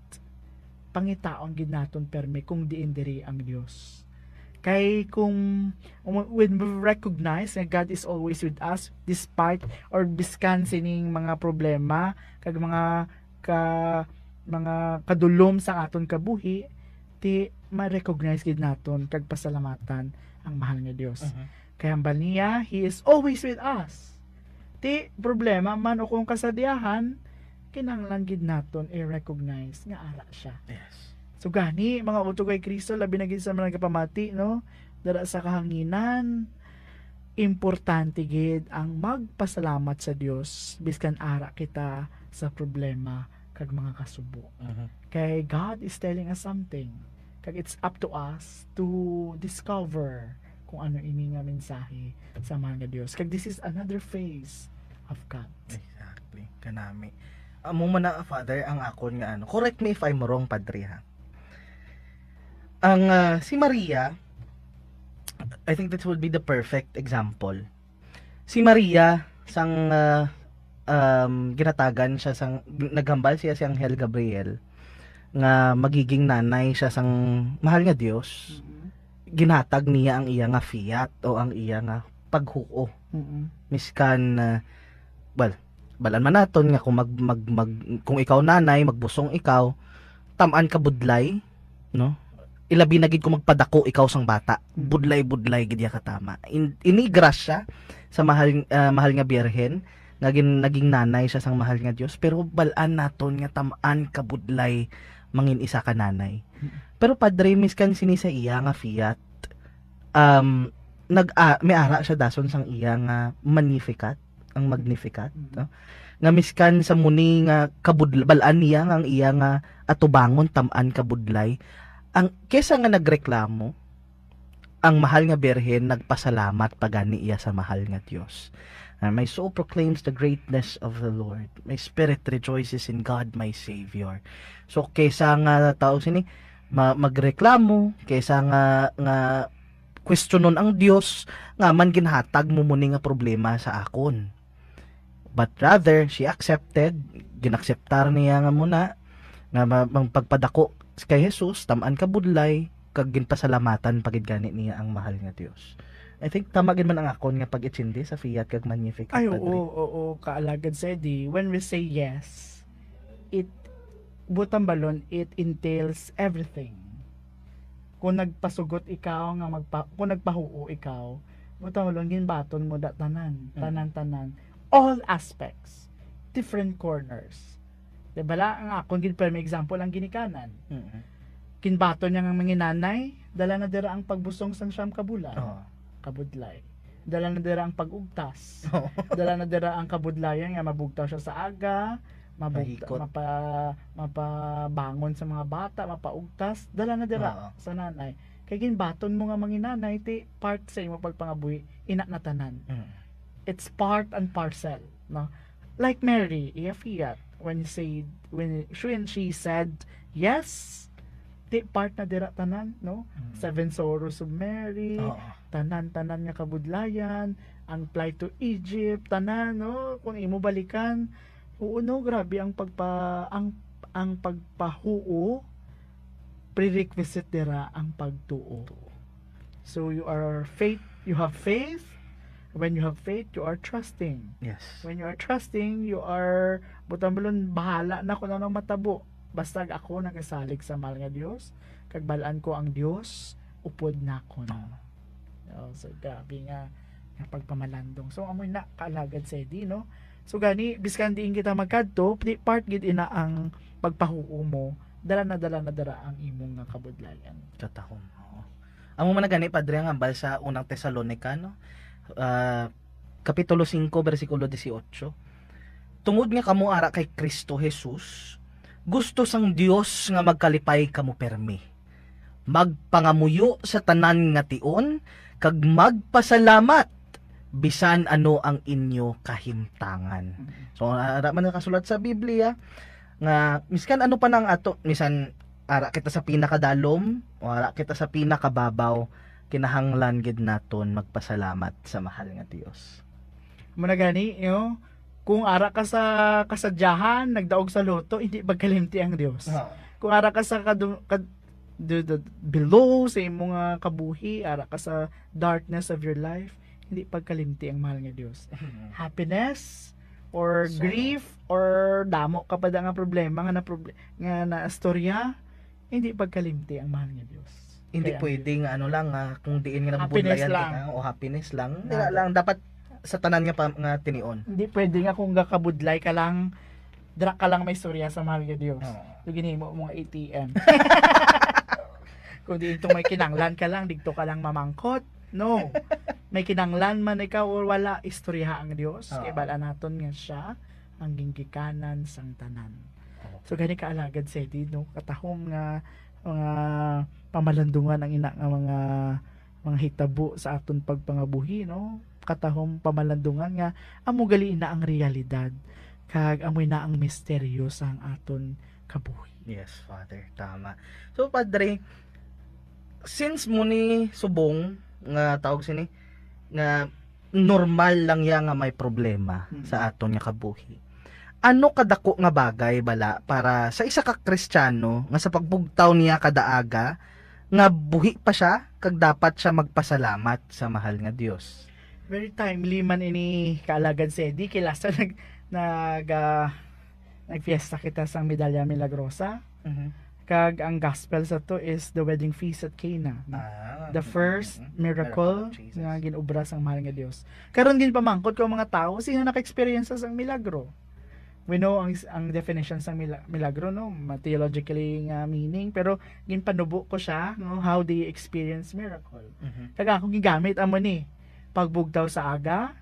Pangitaon gid naton perme kung diin diri ang Dios. Kay kung when we recognize nga God is always with us despite or biskan sining mga problema kag mga kadulom sa aton kabuhi, ti ma-recognize gid naton kag pasalamatan ang mahal nga Dios. Kaya hambal niya, He is always with us. Ti problema man o kung kasadiahan, kinahanglan gid naton i-recognize nga ara siya. Yes. So gani mga uto kay Kristo labi na gid sa mga kapamati no, dara sa kahanginan, importante gid ang magpasalamat sa Dios biskan ara kita sa problema kag mga kasubo. Kay God is telling us something. Kag it's up to us to discover kung ano ini nga mensahe sa mga Dios. Kag this is another phase of God. Exactly. Kanami. Amo man na, Father, ang akon nga ano. Correct me if I'm wrong, Padre, ha. Ang si Maria, I think that would be the perfect example. Si Maria sang ginatagan siya sang naghambal siya si Anghel Gabriel nga magiging nanay siya sang mahal nga Dios. Ginhatag niya ang iya nga fiat o ang iya nga paghuo. Miskan balan man naton nga kung kung ikaw nanay magbusong ikaw tamaan ka budlay, no? Ilabi na gid kung magpadako ikaw sang bata. Budlay gid ya katama. Ini grasya sa mahal nga birhen nga naging nanay siya sang mahal nga Dios, pero balaan naton nga tamaan ka budlay mangin isa ka nanay. Pero Padre, miskan sini sa iya nga fiat may ara siya dason sang iya nga Magnificat, ang Magnificat, no? Nga miskan sa muni nga balaan niya nga ang iya nga atubangon tamaan ka budlay. Ang kesa nga nagreklamo, ang mahal nga birhen nagpasalamat pagani iya sa mahal nga Dios. My soul proclaims the greatness of the Lord. My spirit rejoices in God my Savior. So kesa nga tao sini magreklamo, kesa nga questionon ang Dios, nga man ginhatag mo muni nga problema sa akon. But rather she accepted, ginakseptar niya nga muna nga pagpadako kay Jesus, tamaan ka budlay, kag ginpasalamatan pagid gani niya ang mahal nga Dios. I think tama gid man ang akon nga pag-itsindi sa fiat kag Magnificat. Ay, Padre. oo, kaalagad sa di. When we say yes, it butang balon, it entails everything. Kung nagpasugot ikaw nga kung nagpahuo ikaw, butang balon ginbaton mo da tanan, all aspects, different corners. Diba ang akong gid per example ang ginikanan. Kinbaton niya nga mga nanay, dala na dira ang pagbusong sang siyam ka bulan. Kabudlay. Dala na dira ang pagugtas. Dala na dira ang kabudlayan nga mabugtaw siya sa aga, mapabangon sa mga bata, mapaugtas, dala na dira sa nanay. Kay ginbaton mo nga mga nanay ti part sa imo pagpangabuhi ina na tanan. It's part and parcel, no? Like Mary, fiat when she said yes, ti part na dira tanan, no? Seven Sorrows of Mary, tanan nga kabudlayan, ang flight to Egypt, tanan, no? Kung imo balikan, no, grabe ang pagpahuo, prerequisite dira ang pagtuo. So you have faith. When you have faith, you are trusting. Yes. When you are trusting, you are butambalon bahala na kung anong matabo. Basta ako nagasalig sa mahal nga Dios, kag balaan ko ang Dios, upod na ko. So grabe nga pagpamalandong. So amoy na kaalagad sa di, no? So gani biskan diin kita magkadto, part gid ina ang pagpahuo mo, dala na dara ang imong nga kabudlayan. Katahom. Amo man na gani Padre ang ambal sa unang Tesalonica, no? Kapitulo 5 versikulo 18. Tungod nga kamo ara kay Kristo Jesus, gusto sang Dios nga magkalipay kamo permi. Magpangamuyo sa tanan nga tion kag magpasalamat bisan ano ang inyo kahimtangan. So ara man nakasulat sa Biblia nga miskan ano pa nang ato, misan ara kita sa pinakadalom o ara kita sa pinakababaw, kinahanglan gid naton magpasalamat sa mahal nga Dios. Muna gani, kung ara ka sa kasadyahan, nagdaog sa loto, hindi magkalimti ang Dios. Kung ara ka sa below sa imong nga kabuhi, ara ka sa darkness of your life, hindi pagkalimti ang mahal nga Dios. Happiness or So, grief or damo ka pa nga problema nga na istorya, hindi pagkalimti ang mahal nga Dios. hindi Kaya, pwedeng lang kung diin nga Happiness nabunlayan lang. kita o happiness lang. Nada. Lang dapat sa tanan nga pa nga tinion. hindi pwede nga kung gakabudlay ka lang, dra ka lang may istorya sa mahal nga Dios. So ginhimo mo nga ATM. Kung dito may kinanglan ka lang, dito ka lang mamangkot. No. May kinanglan man ikaw or wala, istorya ang Dios. Oo. Kaya bala naton nga siya ang gingikanan sang tanan. So gani ka alagad sedi no, katahom nga mga pamalandungan ang ina nga mga hitabo sa aton pagpangabuhi no. Katahom pamalandungan nga amo gali na ang realidad kag amoy na ang misteryo sang aton kabuhi. Yes, Father, tama. So, Padre, since mo ni subong nga tawag sini nga normal lang ya nga may problema sa aton nga kabuhi. Ano kadako nga bagay bala para sa isa ka Kristiyano nga sa pagbugtaw niya kada aga nga buhi pa siya kag dapat siya magpasalamat sa mahal nga Dios. Very timely man ini kaalagad sedi kilasa nagfiesta kita sang Medalla Milagrosa. Kag ang gospel sa to is the wedding feast at Cana. The first miracle of Jesus. nga ginobra sang mahal nga Dios. Karon gin pamangkot ko ang mga tao sino naka-experience sang milagro. We know ang definition sang milagro no, theologically nga meaning pero gin panubo ko siya no how they experience miracle. Kag ako gigamit amo ni pagbugtaw sa aga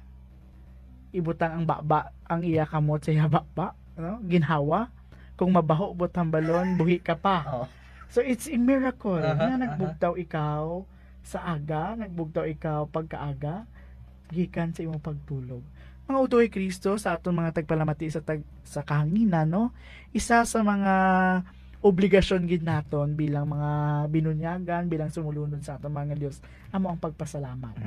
ibutang ang baba ang iya kamot sa iya baba no ginhawa kung mabaho butang balon buhi ka pa. Oh. So it's a miracle Aha, na nagbugtaw ikaw sa aga, nagbugtaw ikaw pagkaaga, gikan sa imong pagtulog. Mga utoy Kristo sa aton mga tagpalamati sa kahanginan no, isa sa mga obligasyon gid naton bilang mga binunyagan, bilang sumulunod sa aton mga Dios, amo ang pagpasalamat.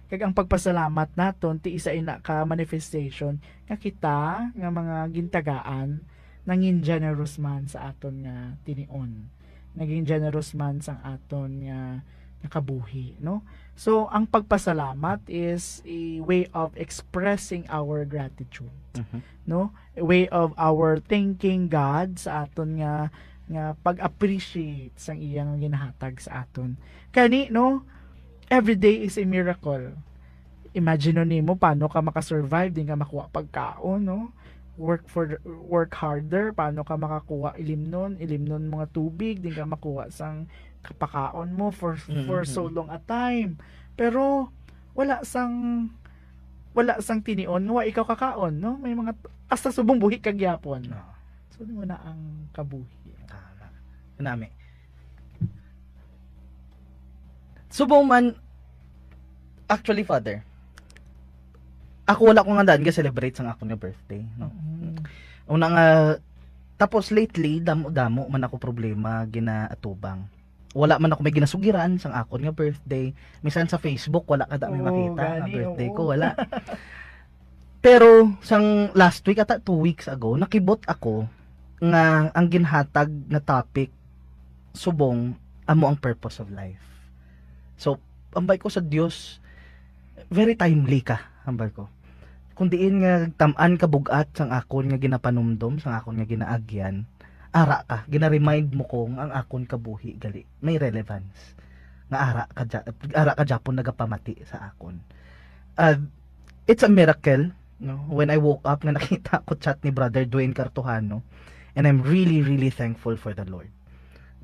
Kag ang pagpasalamat naton ti isa ina ka manifestation nga kita nga mga gintagaan nangin generous man sa aton nga tinion, naging generous man sa aton nga kabuhi no. So ang pagpasalamat is a way of expressing our gratitude no, a way of our thanking God sa aton nga pag-appreciate sang iyang ginahatag sa aton kani no. Every day is a miracle. Imagine nimo paano ka makasurvive, di ka makuha pagkaon no, work harder, paano ka makakuha ilimnon mga tubig, di ka makuha sang kapakaon mo for so long a time. Pero wala sang tinion nga ikaw kakaon no, may mga hasta subong buhi kag yapon. So di mo na ang kabuhi. Tama. Nami. Subong man actually, Father, ako wala ko nga daan ga-celebrate sang ako nga birthday no. Una nga tapos lately damo man ako problema ginaatubang. Wala man ako may ginasugiran sang ako nga birthday. Minsan sa Facebook wala ka may makita nga birthday ko, wala. Pero sang last week ata 2 weeks ago nakibot ako nga ang ginhatag na topic subong amo ang purpose of life. So ambay ko sa Dios, very timely ka ambay ko. Kung diin nga tamaan ka bugat sang akon nga ginapanumdom, sang akon nga ginaagyan, ara ka, gina-remind mo kong ang akon kabuhi gali may relevance. Nga ara ka Japon nagapamati sa akon. It's a miracle, no? When I woke up nga nakita ko chat ni Brother Dwayne Cartojano, and I'm really really thankful for the Lord.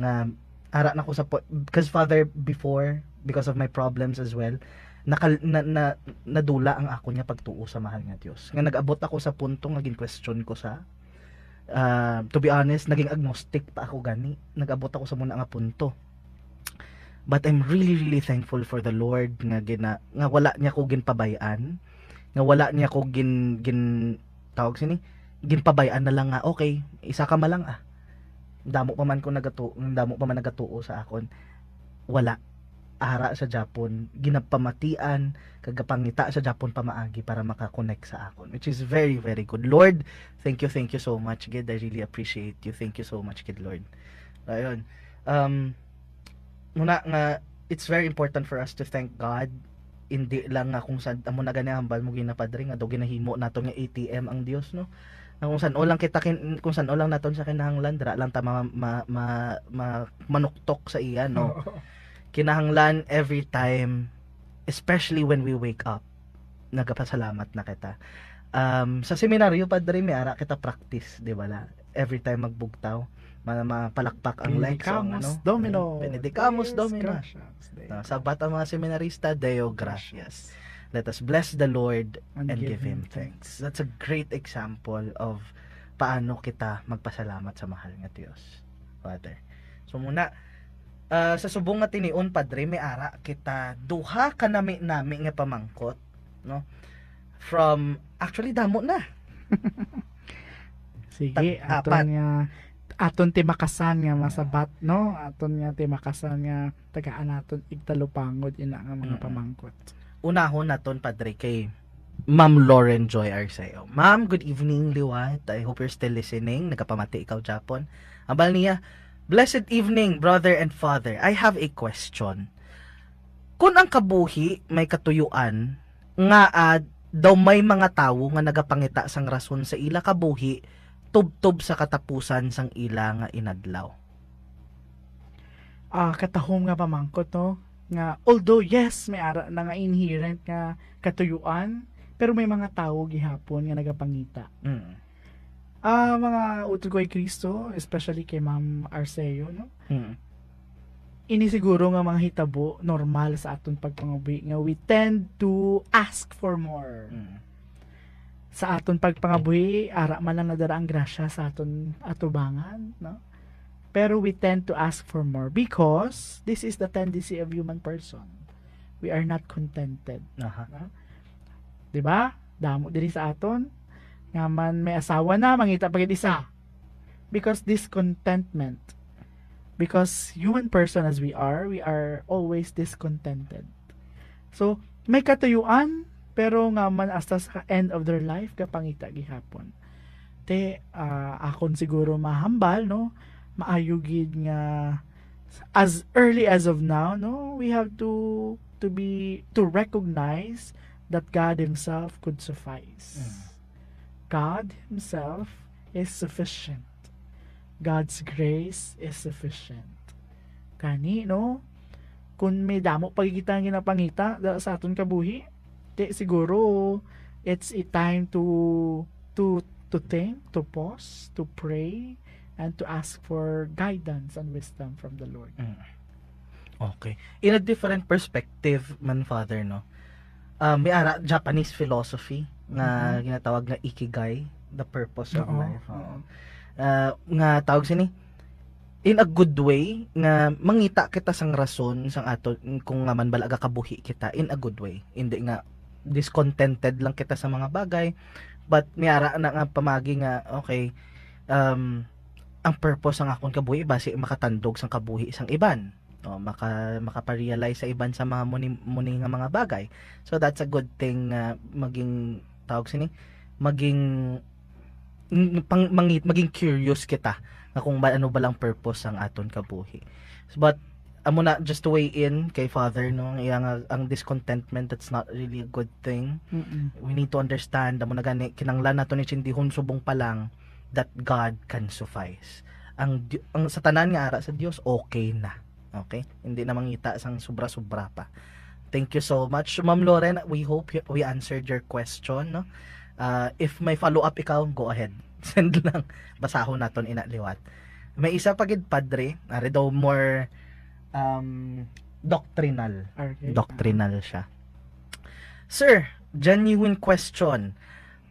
Nga ara na ko sa because Father before, because of my problems as well, nadula ang ako niya pagtuo sa mahal nga Dios. Nga nag-abot ako sa punto nga gin-question ko sa to be honest, naging agnostic pa ako gani. Nag-abot ako sa muna nga punto. But I'm really really thankful for the Lord nga nga wala niya ko ginpabayaan, nga wala niya ko tawag sini, ginpabayaan na lang nga okay, isa ka malang damo pa man nagatuo sa akon. Wala ara sa Japon, ginapamatian, kagapangita sa Japon pamaagi para makakonect sa akon, which is very, very good. Lord, thank you so much, Gid. I really appreciate you. Thank you so much, Gid, Lord. Ayun. muna nga it's very important for us to thank God, hindi lang nga kung saan amo na gani hambal mo ginapadre nga daw ginahimo naton nga ATM ang Dios, no, na kung saan o lang kita kung saan o lang naton sa kinahanglan dira lang ta manuktok sa iya, no. Kinahanglan every time, especially when we wake up, nagapasalamat na kita. Sa seminaryo padre may ara kita practice, di ba la? Every time magbugtaw, mapalakpak ang leksong, Benedicamus ano? Domino. Benedicamus Deus Domino. gratias, Deus. Sabat ang mga seminarista, Deo gratias. Let us bless the Lord and give Him thanks. That's a great example of paano kita magpasalamat sa mahal nga Diyos, Father. So muna, sa subong nga tinion, Padre, may ara kita duha ka nami nga pamangkot, no? From, actually, damo na. Sige, Apat. aton timakasan nga masabat, no? Aton nga timakasan nga tagaan naton igtalupangod ina nga mga pamangkot. Unahon naton, Padre, kay Ma'am Lauren Joy Arceo. Ma'am, good evening, Liwat. I hope you're still listening. Nagapamati ikaw, Japon. Ambal niya, blessed evening, brother and father. I have a question. Kung ang kabuhi may katuyuan, nga daw may mga tawo nga nagapangita sang rason sa ila kabuhi, tubtob sa katapusan sang ila nga inadlaw. Katahom nga pamangkot, no? Nga, although yes, may ara na nga inherent nga katuyuan, pero may mga tao gihapon nga nagapangita. Mga utol ko kay Kristo, especially kay Ma'am Arceo, no? Ini siguro nga mga hitabo normal sa aton pagpangabuhi nga we tend to ask for more. Sa aton pagpangabuhi, ara man lang nadara ang grasya sa aton atubangan, no? Pero we tend to ask for more because this is the tendency of human person. We are not contented. No? 'Di ba? Damo diri sa aton nga man may asawa na mangita pagid isa. Because discontentment. Because human person as we are always discontented. So, may katuyuan pero nga man hasta sa end of their life kapangita gihapon. Akon siguro mahambal, no? Maayugid nga as early as of now, no, we have to recognize that God Himself could suffice. God Himself is sufficient. God's grace is sufficient. Kani, no, kung may damo pagkikita ang ginapangita sa aton kabuhi, siguro it's a time to think, to pause, to pray, and to ask for guidance and wisdom from the Lord. Okay. In a different perspective, man, Father, no? May ara Japanese philosophy nga ginatawag na ikigai, the purpose of life. Nga tawag sini in a good way nga mangita kita sang rason sang ato kung nga man balaga kabuhi kita in a good way, hindi nga discontented lang kita sa mga bagay, but miara na nga pamagi nga okay, ang purpose sang akong kabuhi base makatandog sang kabuhi sang iban, no, makaparealize sa iban sa mga muni nga mga bagay. So that's a good thing, maging tawag sini maging curious kita na kung ano ba lang purpose ang aton kabuhi. But amo na just to weigh in kay Father, no, ang discontentment, that's not really a good thing. We need to understand amo na gani kinanglan nato ni chindihon subong pa lang that God can suffice. Ang sa tanan nga ara sa Dios okay na. Okay? Hindi na mangita sang sobra-sobra pa. Thank you so much, Ma'am Lauren. We hope we answered your question, no? If may follow-up ikaw, go ahead. Send lang. Basahon naton inaliwat. May isa pagid, Padre. Ari daw more doctrinal. Okay. Doctrinal siya. Sir, genuine question.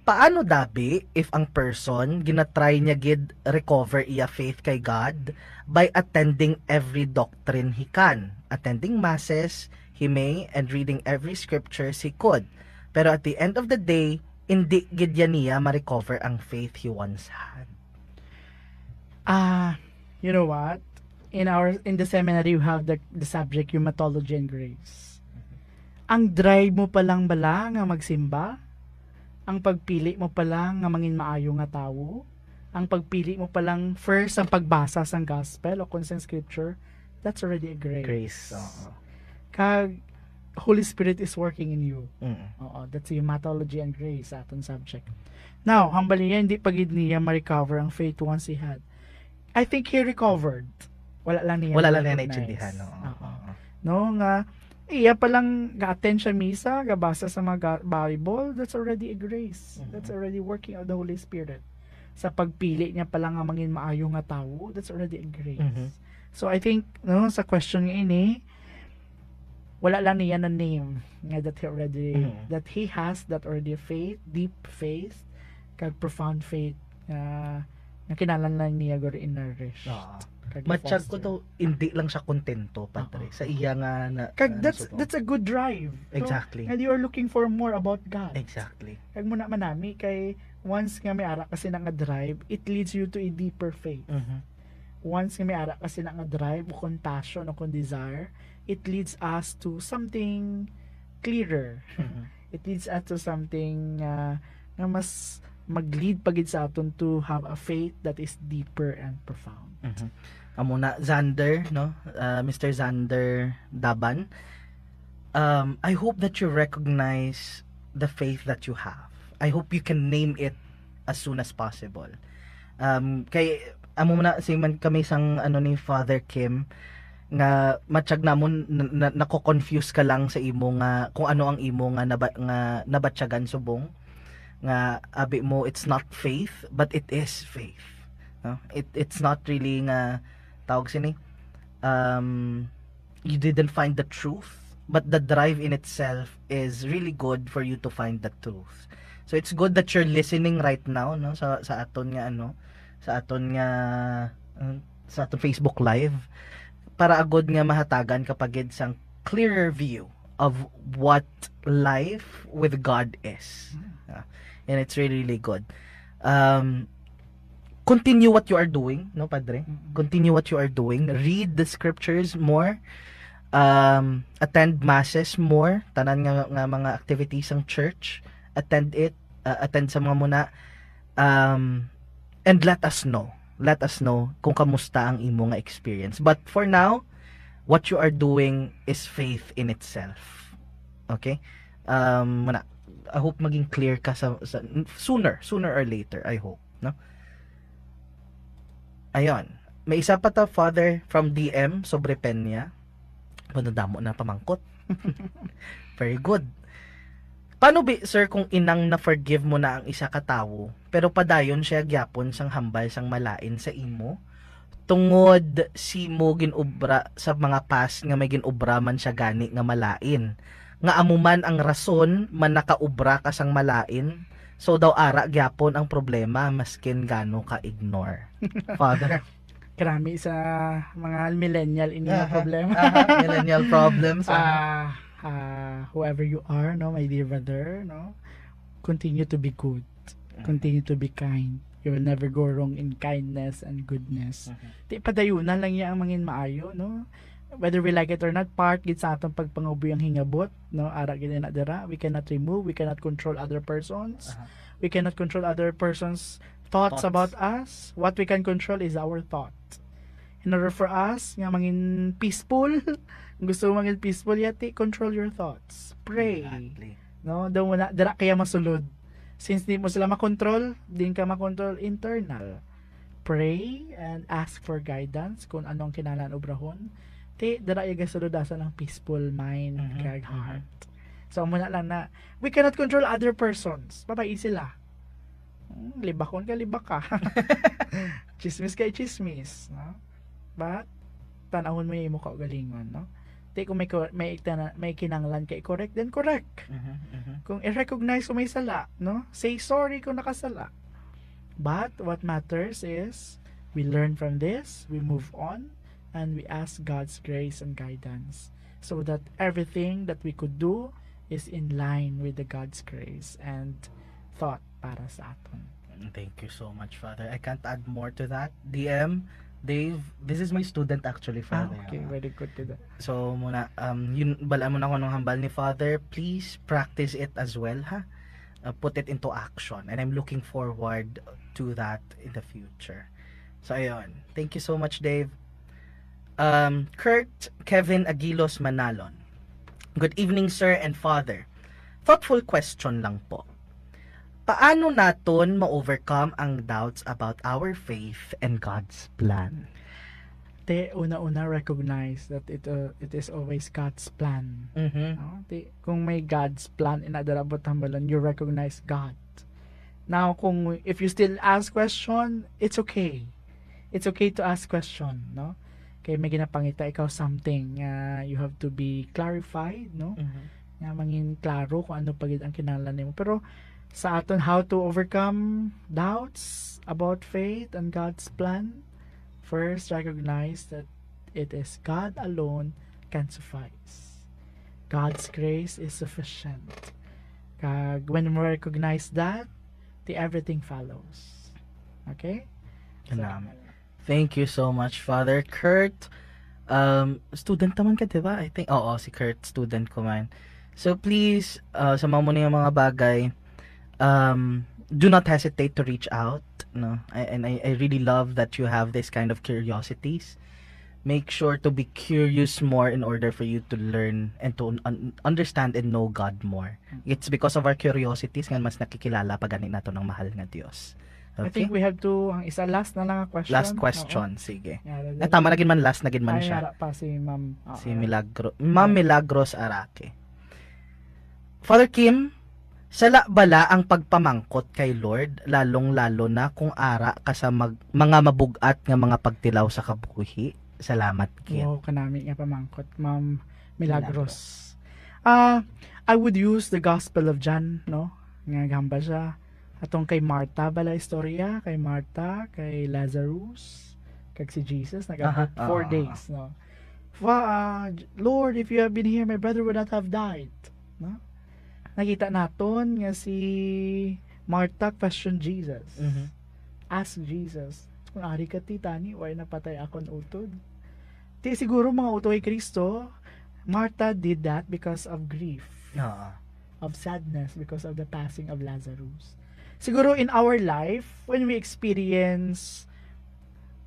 Paano dabi if ang person ginatry niya gid recover iya faith kay God by attending every doctrine he can, attending masses he may, and reading every scriptures he could, pero at the end of the day hindi gid niya ma-recover ang faith he once had? You know what? In the seminary, you have the subject Humatology and Grace. Ang drive mo palang bala nga magsimba, ang pagpili mo palang nga mangin maayo nga tawo, ang pagpili mo palang first ang pagbasa sang gospel o consent scripture, that's already a grace. Grace. Oo. Kag Holy Spirit is working in you. Mm. Oo, that's yung hematology and grace sa atong subject. Now, hambal niya, hindi pagid niya ma-recover ang faith once he had. I think he recovered. Wala lang niya Wala lang na recognize. naintindihan. Oo. Oo. No, nga, iya pa lang ga-attend siya misa, gabasa sa mga Bible, that's already a grace. Mhm. That's already working of the Holy Spirit. Sa pagpili niya pa lang nga mangin maayo nga tawo, that's already a grace. Mhm. So I think, no, sa question nga ini, wala lang niya na name nga that he already, Mhm. that he has that already faith, deep faith, kag profound faith, nga kinalan lang niya gori nourished. Oo. Kag Matsyag ko i-foster. to, hindi lang siya kontento, Padre. Oo. Sa iya nga na... Kag na that's a good drive. No? Exactly. And you are looking for more about God. Exactly. Kag muna manami kay once nga may ara kasi na nga drive, it leads you to a deeper faith. Mhm. Once nga may ara kasi na nga drive o kung passion o kung desire, it leads us to something clearer. Mhm. It leads us to something nga mas mag-lead pagid sa aton to have a faith that is deeper and profound. Mhm. Amo na Xander, no? Mr. Xander Daban. I hope that you recognize the faith that you have. I hope you can name it as soon as possible. Kay amo na si man kami sang ano ni Father Kim nga matsyag namon nako-confuse ka lang sa imo nga kung ano ang imo nga nabatsyagan subong nga abi mo it's not faith but it is faith, no? It's not really nga tawag sini you didn't find the truth but the drive in itself is really good for you to find the truth. So it's good that you're listening right now, no, sa aton nga ano, sa aton nga sa aton Facebook live para agod nga mahatagan kapag sang clearer view of what life with God is. And it's really, really good. Continue what you are doing, no, Padre? Continue what you are doing. Read the scriptures more. Attend masses more. Tanan nga mga activities ng church. Attend it. Attend sa mga muna. And let us know. Let us know kung kamusta ang imo nga experience. But for now, what you are doing is faith in itself. Okay? Muna. I hope maging clear ka sa sooner or later, I hope, no? Ayon. May isa pa ta, Father, from DM, sobre Peña. Panadamo na pamangkot. Very good. Paano sir, kung inang na-forgive mo na ang isa ka tawo, pero padayon siya gyapon sang hambal sang malain sa imo, tungod si mo ginobra sa mga past nga may ginobra man siya gani nga malain. Nga amuman ang rason man nakaubra ka sang malain, so daw ara gyapon ang problema maskin gano ka ignore. Father. Karami sa mga millennial ini na problema. Millennial problems. Whoever you are, no, my dear brother, no, continue to be good. Continue to be kind. You will never go wrong in kindness and goodness. Di padayunan lang iya ang mangin maayo, no? Whether we like it or not, part gid sa atong pagpanguboy ang hingabot, no, ara gid na dira. We cannot remove, we cannot control other persons. We cannot control other persons' thoughts about us. What we can control is our thought. In order for us nga mangin peaceful, gusto mo mangin peaceful, yati control your thoughts. Pray. Exactly. No, daw mo na dira kaya masulod. Since di mo sila makontrol, din ka makontrol internal. Pray and ask for guidance kung anong kinahanglan obrahon. Dara yung gasuludasan ng peaceful mind, kag heart. So, muna lang na, we cannot control other persons. Babae sila. Libakon ka, libak ka. Chismis ka, chismis. No? But, tanahon mo yung mukha galingon, no? Kung may kinanglan ka i-correct, then correct. Kung i-recognize kung may sala, no? Say sorry kung nakasala. But, what matters is, we learn from this, we move on, and we ask God's grace and guidance so that everything that we could do is in line with the God's grace and thought para sa aton. Thank you so much, Father. I can't add more to that. DM, Dave, this is my student actually, Father. Okay, very good to that. So, muna, yun, balaan mo na ko ng hambal ni Father. Please practice it as well, ha? Put it into action. And I'm looking forward to that in the future. So, ayun. Thank you so much, Dave. Kurt Kevin Aguilos Manalon. Good evening, sir and father. Thoughtful question lang po. Paano naton ma-overcome ang doubts about our faith and God's plan? Una-una recognize that it is always God's plan. Mhm. No? Kung may God's plan inadarabot hambalan, you recognize God. Now, if you still ask question, it's okay. It's okay to ask question, no? Kay may ginapangita ikaw something, you have to be clarified, no? Mhm. Nga mangin klaro kung ano pagid ang kinahanglan nimo. Pero sa aton how to overcome doubts about faith and God's plan, first recognize that it is God alone can suffice. God's grace is sufficient. When we recognize that, everything follows. Okay? Salamat. Thank you so much, Father Kurt. Student naman ka, diba? I think, oo, si Kurt, student ko man. So please, sama mo na yung mga bagay. Do not hesitate to reach out. No? I really love that you have this kind of curiosities. Make sure to be curious more in order for you to learn and to understand and know God more. It's because of our curiosities nga mas nakikilala pag gani nato ng mahal nga Dios. I Okay? think we have to, ang isa last na lang ang question. Last question, sige. Yeah, Tama na gid man, last na gid man Ay, siya. harap pa si Ma'am. Si Ma'am Milagros Araque. Father Kim, sala bala ang pagpamangkot kay Lord, lalong-lalo na kung ara ka sa mga mabugat nga mga pagtilaw sa kabuhi. Salamat, Kim. Wow, kanami nga pamangkot, Ma'am Milagros. I would use the Gospel of John, no? Nga gamba siya. Atong kay Martha bala istorya, kay Martha, kay Lazarus, kag si Jesus, nag-abot 4 days, no? Lord, if you have been here, my brother would not have died. No? Nakita naton nga si Martha question Jesus. Mhm. Ask Jesus, kung ari ka ti tani, why napatay akon utod? Ti siguro mga utoy Kristo, Martha did that because of grief, Oo. of sadness, because of the passing of Lazarus. Siguro in our life, when we experience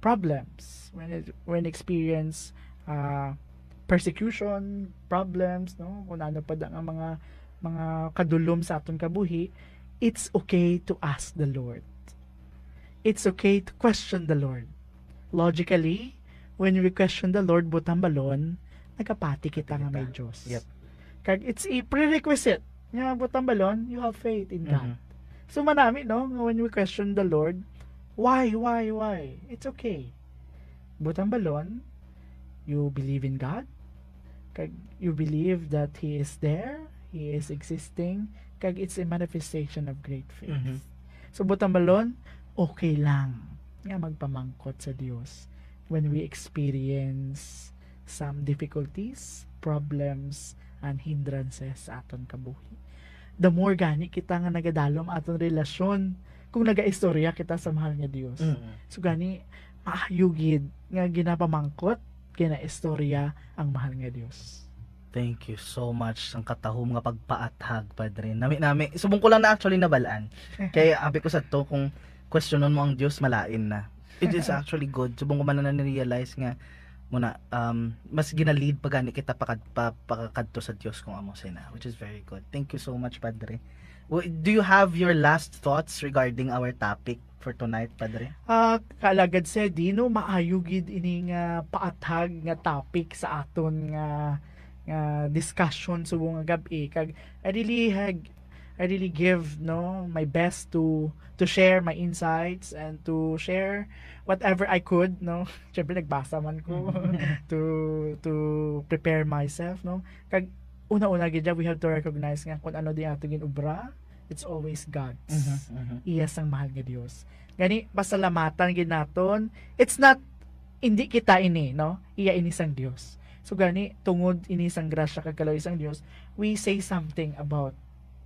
problems, when experience persecution, problems, no, kung ano pa ang mga kadulom sa aton kabuhi, it's okay to ask the Lord. It's okay to question the Lord. Logically, when we question the Lord, butang balon, nagapati kita nga may Diyos. Yep. Kag it's a prerequisite. Nga butang balon, you have faith in God. Mhm. So manami, no, when we question the Lord, why? It's okay. Butang balon, you believe in God. Kag you believe that He is there, He is existing. Kag it's a manifestation of great faith. Mhm. So butang balon, okay lang nga magpamangkot sa Dios when we experience some difficulties, problems, and hindrances sa aton kabuhi. The more gani kita nga nagadalom aton relasyon kung nagaistorya kita sa mahal nga Dios. Mhm. So gani maayugid nga ginapamangkot kinaistorya ang mahal nga Dios. Thank you so much ang katahom nga pagpaathag, Padre. Nami subong ko lang na actually nabalaan. Kaya abi ko sa to kung questionon mo ang Dios malain na. It is actually good. Subong ko man na realize nga muna mas ginalead pa gani kita pakakadto sa Dios kung amo sina, which is very good. Thank you so much, Padre. Do you have your last thoughts regarding our topic for tonight, Padre? Kalagad sa dino maayugid ini nga paathag nga topic sa aton nga discussion subong nga gabi. Kag I really give my best to share my insights and to share whatever I could, no. Syempre nagbasa man ko to prepare myself, no. Kag una-una gid we have to recognize nga kung ano di ato ginubra, it's always God's. Iyas ang mahal nga Dios. Gani pasalamatan gid naton. It's not hindi kita ini, no. Iya ini sang Dios. So gani tungod ini sang grasya kag kalayo sang Dios, we say something about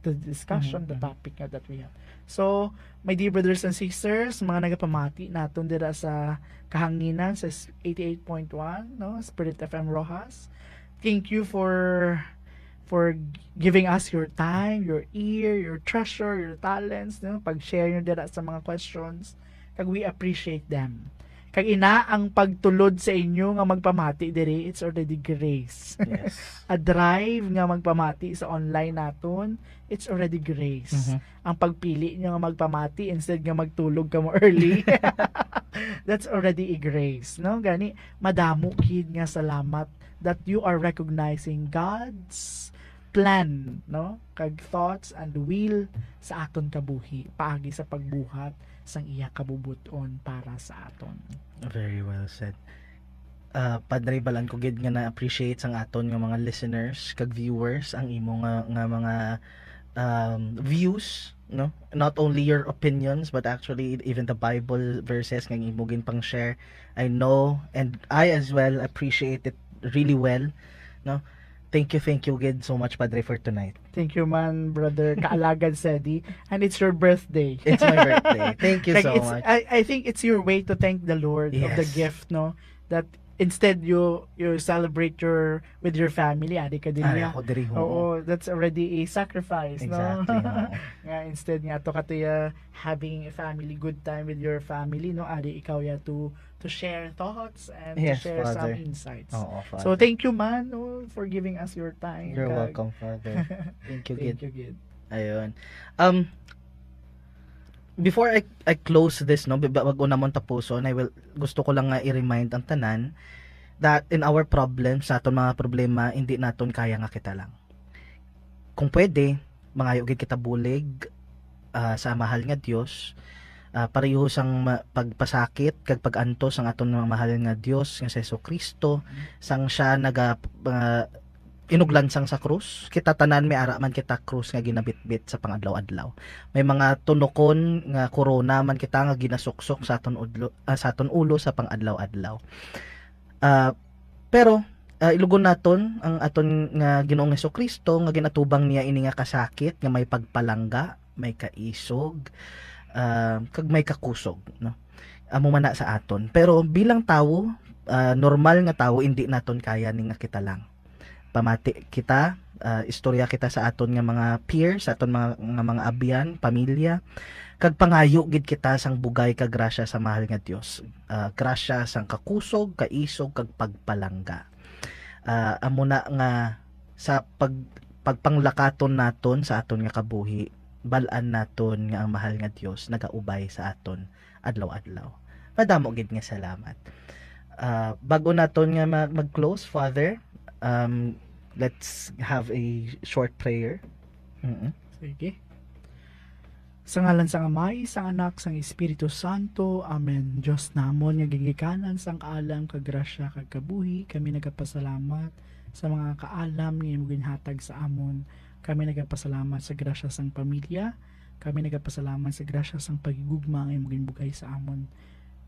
the discussion, the topic nga that we have. So, my dear brothers and sisters, mga nagapamati naton dira sa kahanginan sa 88.1, no, Spirit FM Rojas. Thank you for giving us your time, your ear, your treasure, your talents, no, pag-share nyo dira sa mga questions. Kag we appreciate them. Kag ina ang pagtulod sa inyo nga magpamati diri, it's already grace. Yes. A drive nga magpamati sa online naton, it's already grace. Mhm. Ang pagpili nyo nga magpamati instead nga magtulog ka mo early, that's already a grace, no? Gani madamo kid nga salamat that you are recognizing God's plan, no? Kag thoughts and will sa aton kabuhi paagi sa pagbuhat sang iya kabubuton para sa aton. Very well said. Padre balan ko gid nga na-appreciate sang aton nga mga listeners kag viewers ang imo nga mga views, no, not only your opinions but actually even the Bible verses nga imo gin pang share. I know and I as well appreciate it really well, no. Thank you gid so much, Padre, for tonight. Thank you man, brother Kaalagad Sedi, and it's your birthday. It's my birthday. Thank you Like, so it's, much. I think it's your way to thank the Lord of the Yes. gift, no, that instead you celebrate with your family, adi ka din Ay, niya. ako diri ho. Oo, that's already a sacrifice, Exactly. no? Oo. Nga instead nga to katuya having a family good time with your family, no, adi ikaw ya to share thoughts and Yes, to share some Father. insights. Oo, Father. So thank you man, no, for giving us your time. You're Kag- welcome, Father. Thank you, gid. Thank you, Gid. Ayun. Before I close this, no, wag una mong tapuson, gusto ko lang nga i-remind ang tanan that in our problems, sa aton mga problema, hindi naton kaya nga kita lang. Kung pwede, mangayo gid kita bulig sa mahal nga Dios. Pareho sang pagpasakit kag pag-antos ang aton mga mahal nga Dios nga si Jesucristo sang siya inuglansang sa krus. Kita tanan may ara man kita krus nga ginabitbit sa pangadlaw-adlaw. May mga tunokon nga corona man kita nga ginasuksok sa aton ulo sa pangadlaw-adlaw. Pero ilugon naton ang aton nga Ginoong Jesucristo nga ginatubang niya ini nga kasakit nga may pagpalangga, may kaisog, kag may kakusog, no. Amo man na sa aton. Pero bilang tawo, normal nga tawo, hindi naton kaya ning nga kita lang. Pamati kita, istorya kita sa aton nga mga peers, sa aton mga abyan, pamilya, kag pangayo gid kita sang bugay kag grasya sa mahal nga Dios. Grasya sang kakusog, kaisog kag pagpalangga. Amo na nga sa pagpanglakaton naton sa aton nga kabuhi, balaan naton nga ang mahal nga Dios nagaubay sa aton adlaw-adlaw. Madamo gid nga salamat. Bago naton nga mag-close, Father, let's have a short prayer. Sige. Sa ngalan sang Amay, sang Anak, sang Espiritu Santo. Amen. Diyos namon nga gigikanan sang kaalam, kag grasya, kag kabuhi, kami nagapasalamat sa mga kaalam nga imong ginhatag sa amon. Kami nagapasalamat sa grasya sang pamilya. Kami nagapasalamat sa grasya sang pagigugma nga imong ginbugay sa amon.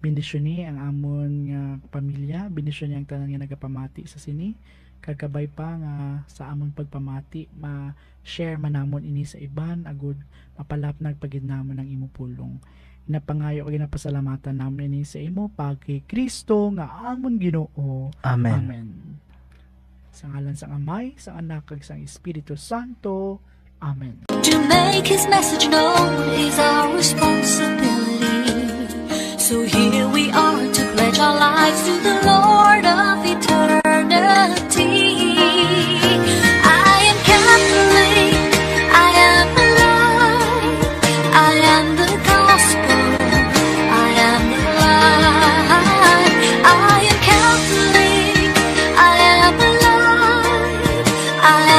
Bendisyon ni ang amon nga pamilya, bendisyon ni ang tanan nga nagapamati sa sini. Kagkabay pa nga sa amon pagpamati, ma-share man namon ini sa iban, agud mapalap nagpagid namon ang imo pulong. Napangayo kag ginapasalamatan namon ini sa imo pag kay Kristo nga amon Ginoo. Amen. Amen. Sa ngalan sang Amay, sang Anak, kag sang Espiritu Santo. Amen. To make his message known is our responsibility. So here we are to pledge our lives to the Lord of eternity. I am Catholic, I am alive, I am the gospel, I am the light. I am Catholic, I am alive, I